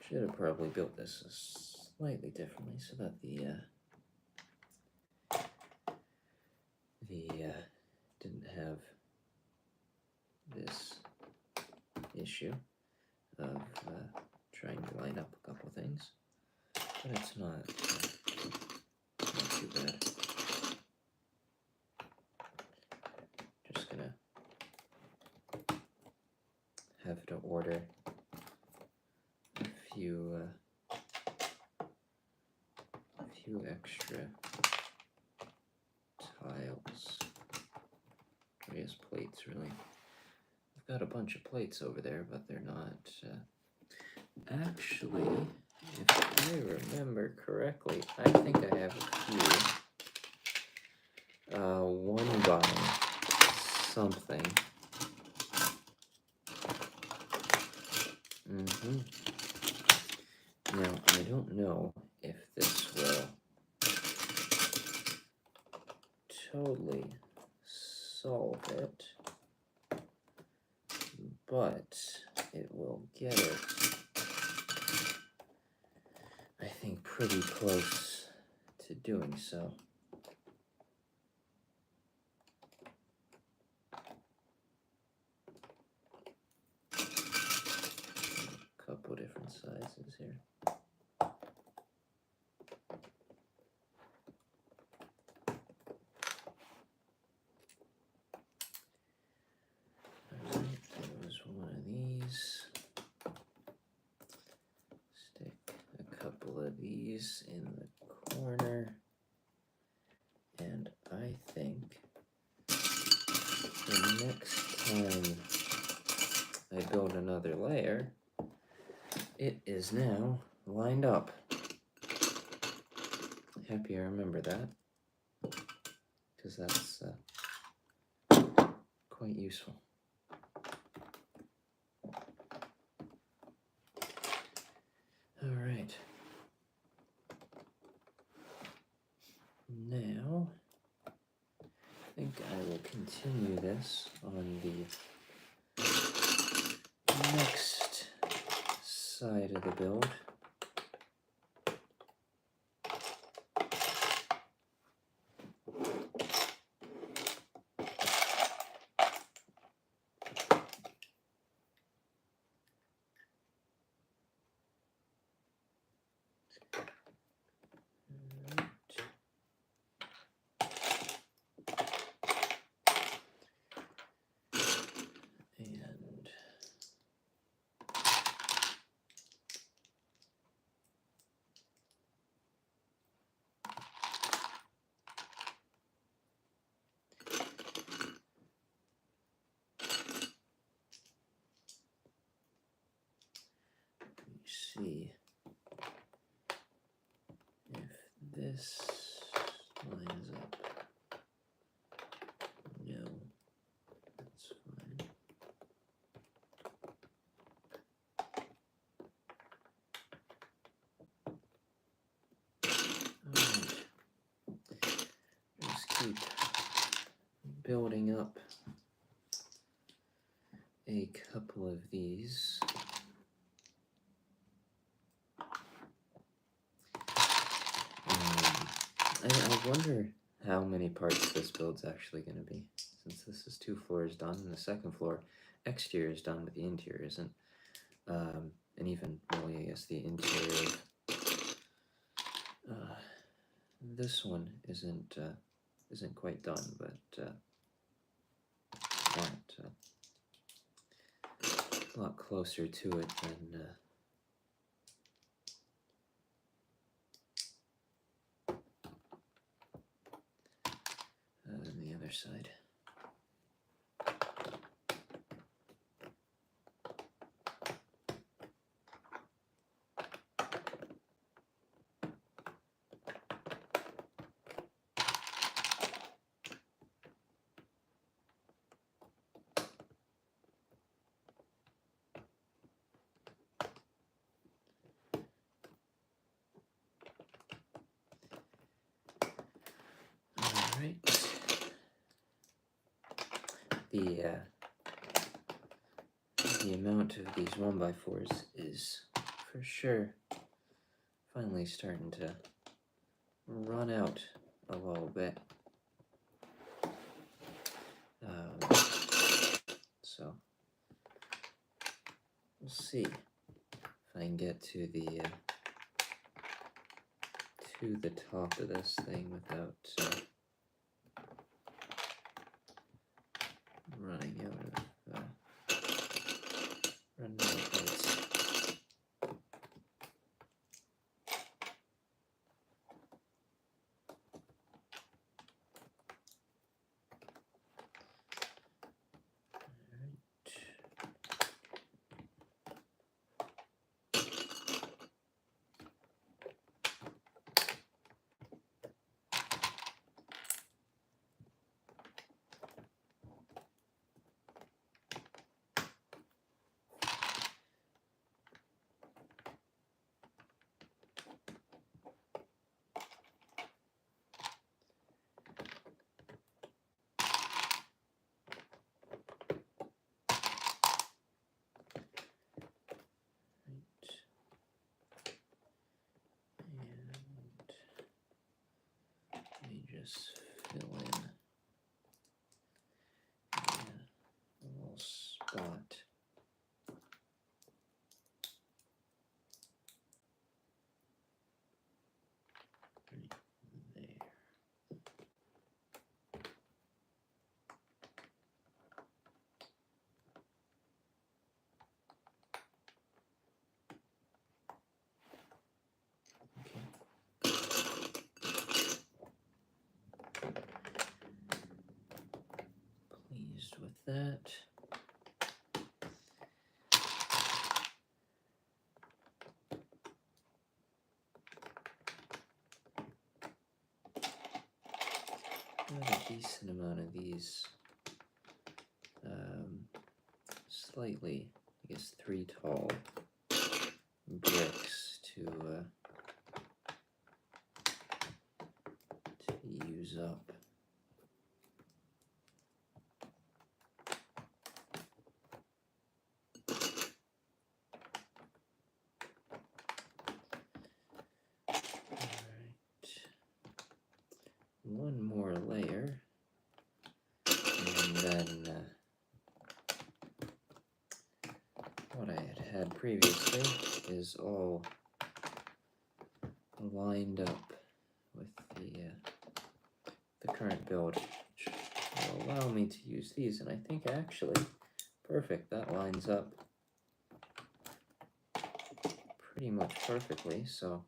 Should have probably built this slightly differently so that the didn't have this issue of trying to line up a couple things, but it's not too bad. Just gonna have to order a few extra tiles, I guess plates really. I've got a bunch of plates over there, but they're not, actually, if I remember correctly, I think I have a few, one by something. Now, I don't know if this will totally solve it, but it will get it, I think, pretty close to doing so. A couple different sizes here. These in the corner, and I think the next time I build another layer, it is now lined up. Happy I remember that, because that's quite useful. All right. Now, I think I will continue this on the next side of the build. See if this lines up. No, that's fine. Alright, just keep building up a couple of these. I wonder how many parts this build's actually going to be, since this is 2 floors done, and the second floor exterior is done, but the interior isn't. And even, really, I guess the interior this one isn't quite done, but a lot closer to it than the other side. Right. The amount of these 1x4s is for sure finally starting to run out a little bit. So we'll see if I can get to the top of this thing without running out of parts. just fill in a little spot. Right there. Pleased with that. Got a decent amount of these slightly, I guess, 3 tall bricks to use up. One more layer, and then what I had previously is all lined up with the current build, which will allow me to use these, and I think actually, perfect, that lines up pretty much perfectly, so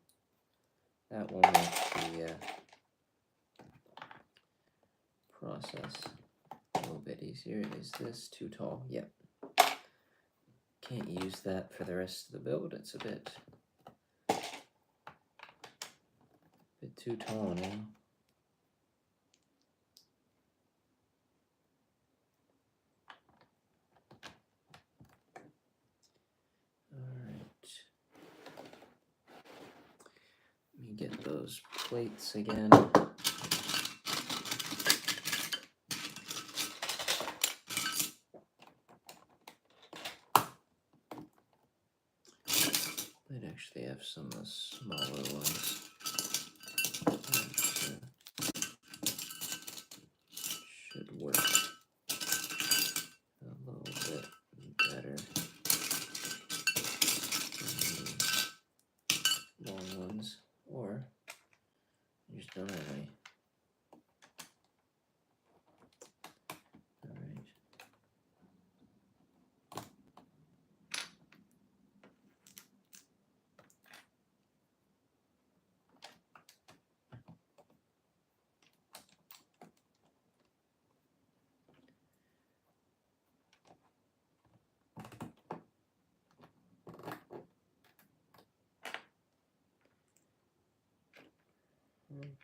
that will make the process a little bit easier. Is this too tall? Yep. Can't use that for the rest of the build. It's a bit too tall now. Alright. Let me get those plates again. Might actually have some of the smaller ones. Should work a little bit better than the long ones, or I just don't have any. Alright.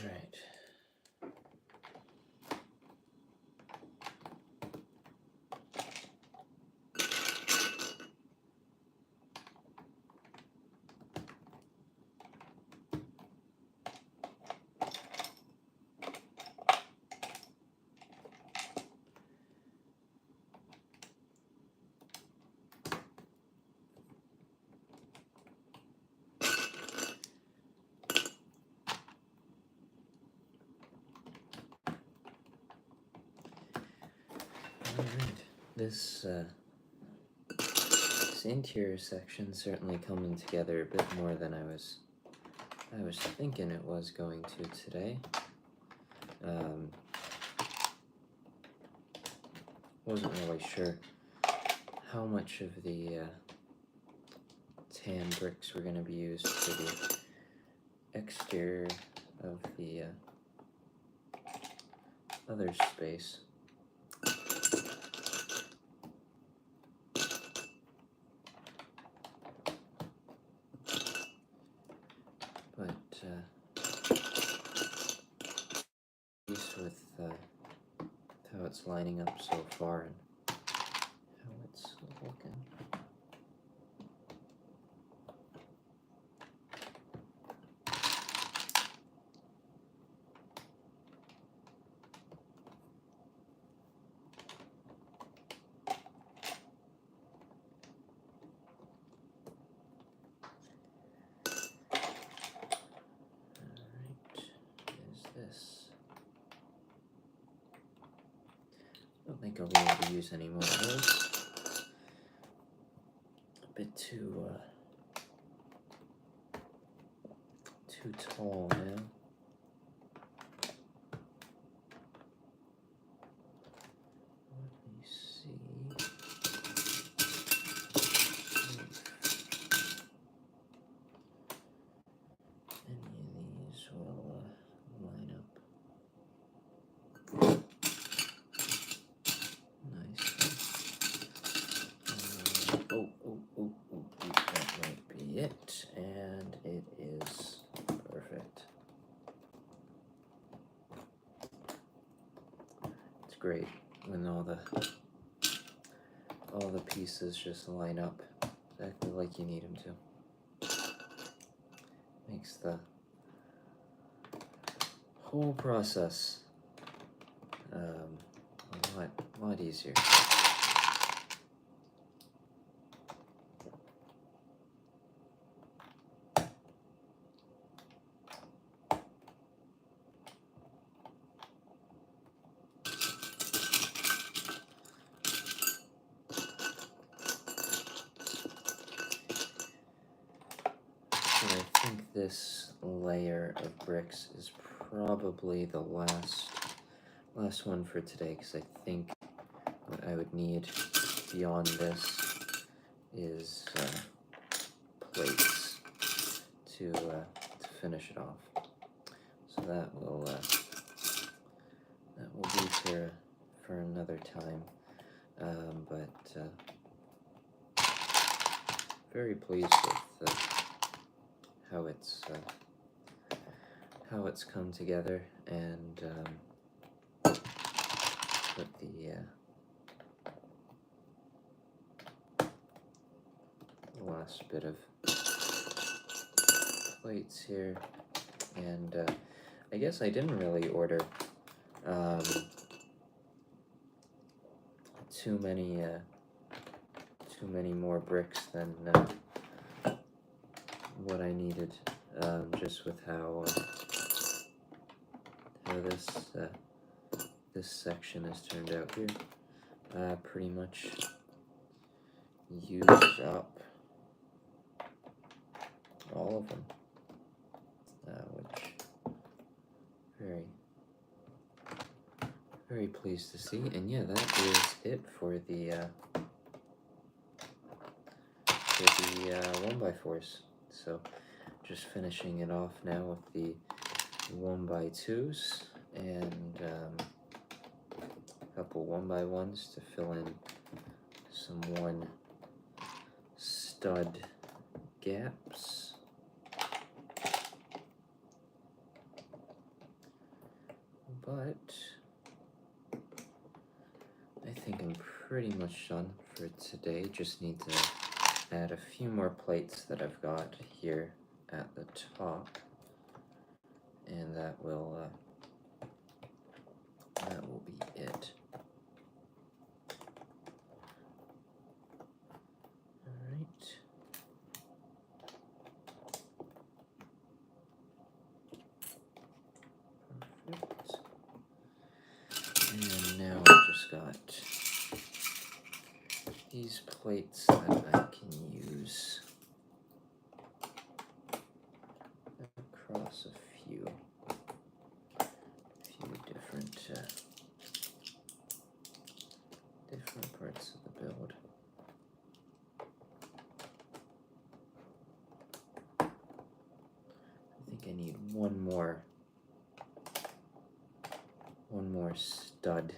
Alright. Alright, this interior section certainly coming together a bit more than I was thinking it was going to today. Wasn't really sure how much of the tan bricks were going to be used for the exterior of the other space. But pleased with how it's lining up so far and how it's looking. think I'll be able to use any more of those. A bit too tall now. Let me see. Any of these will line up. That might be it, and it is perfect. It's great when all the pieces just line up exactly like you need them to. Makes the whole process a lot easier. I think this layer of bricks is probably the last one for today, because I think what I would need beyond this is plates to finish it off. So that will be for another time. But very pleased with how it's come together, and put the last bit of plates here, and I guess I didn't really order too many more bricks than what I needed, just with how this section has turned out here. Pretty much used up all of them, which very pleased to see. And yeah, that is it for the 1x4s. So just finishing it off now with the 1x2s and a couple 1x1s to fill in some 1 stud gaps. But I think I'm pretty much done for today. Just need to add a few more plates that I've got here at the top, and that will be it. All right. Perfect. And now I've just got these plates that I can use across a few different parts of the build. I think I need one more stud,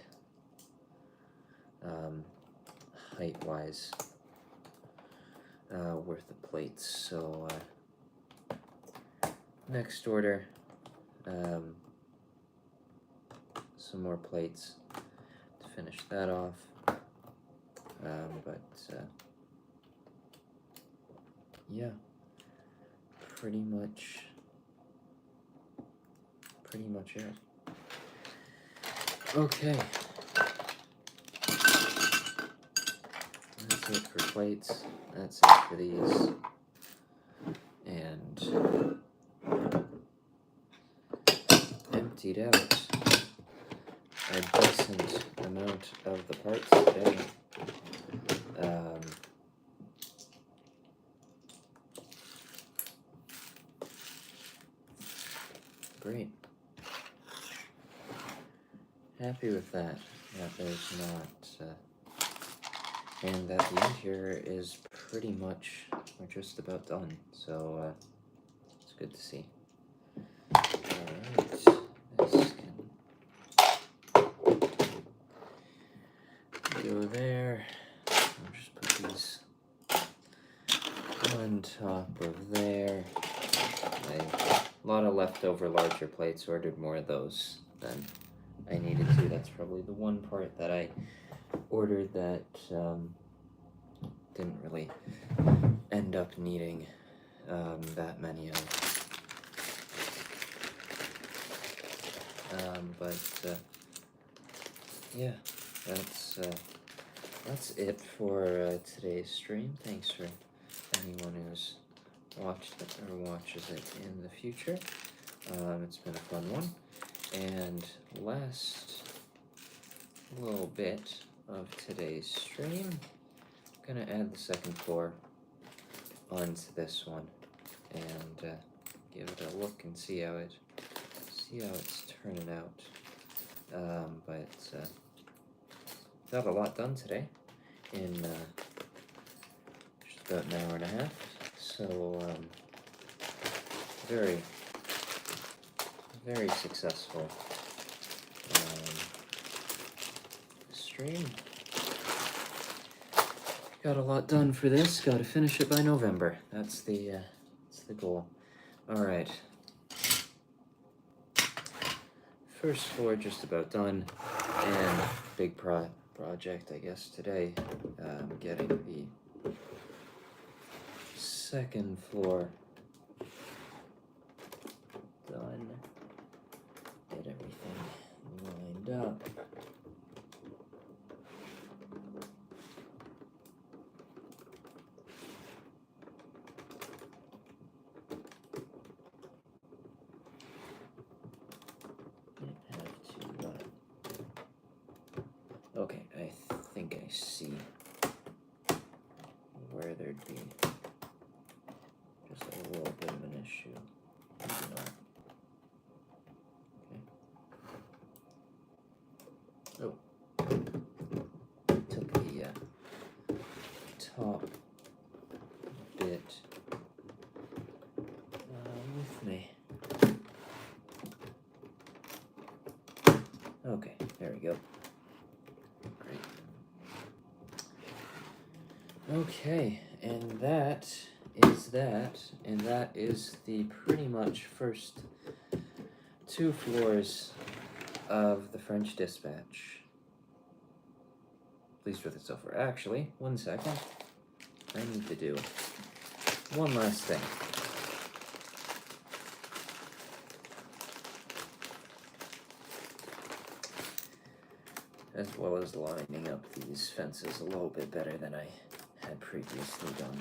height-wise, worth of plates. So next order, some more plates to finish that off. But yeah, pretty much it. Okay, that's it for plates. That's it for these. And emptied out. a decent amount of the parts today. Great. Happy with that there's not, and that the interior is pretty much, we're just about done, so it's good to see. Alright, this can go there. I'll just put these on top of there. A lot of leftover larger plates, ordered more of those than I needed to. That's probably the one part that I ordered that didn't really end up needing that many of. But yeah, that's it for today's stream. Thanks for anyone who's watched it or watches it in the future. It's been a fun one. And last little bit of today's stream, I'm gonna add the second floor onto this one and give it a look and see how it's turning out. But got a lot done today in just about an hour and a half. So very successful stream. Got a lot done for this. Got to finish it by November. That's the goal. All right. First floor just about done, and big project I guess today. Getting the second floor done. Get everything lined up. Okay, I think I see where there'd be just a little bit of an issue. Maybe not. Okay. Oh. Took the top bit with me. Okay, there we go. Great. Okay, and that is the pretty much first two floors of the French Dispatch. Pleased with it so far. Actually, 1 second. I need to do one last thing. As well as lining up these fences a little bit better than I had previously done.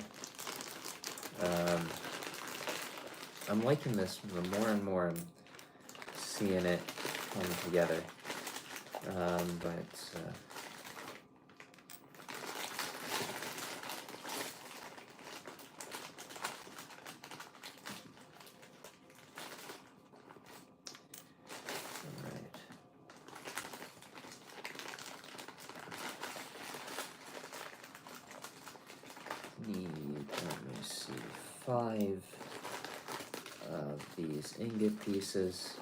I'm liking this the more and more I'm seeing it come together. Let me see, 5 of these ingot pieces.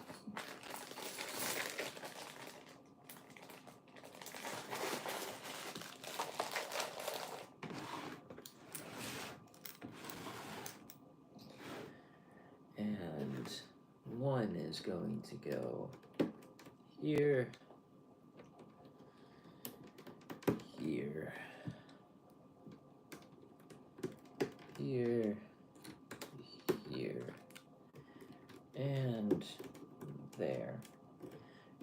And one is going to go here, here, here, here, and there.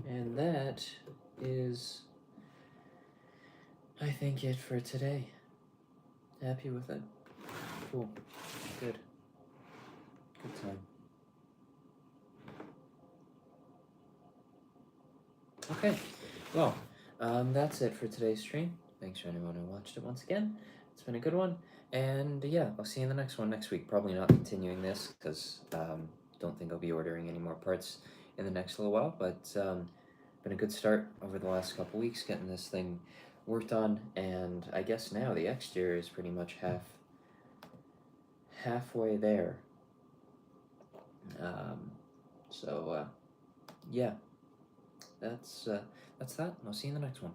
And that is, I think, it for today. Happy with it. Cool. Good. Good time. Okay. Well, that's it for today's stream. Thanks for anyone who watched it once again. It's been a good one. And yeah, I'll see you in the next one next week. Probably not continuing this because don't think I'll be ordering any more parts in the next little while. But been a good start over the last couple weeks getting this thing worked on. And I guess now the exterior is pretty much halfway there. So yeah, that's that. I'll see you in the next one.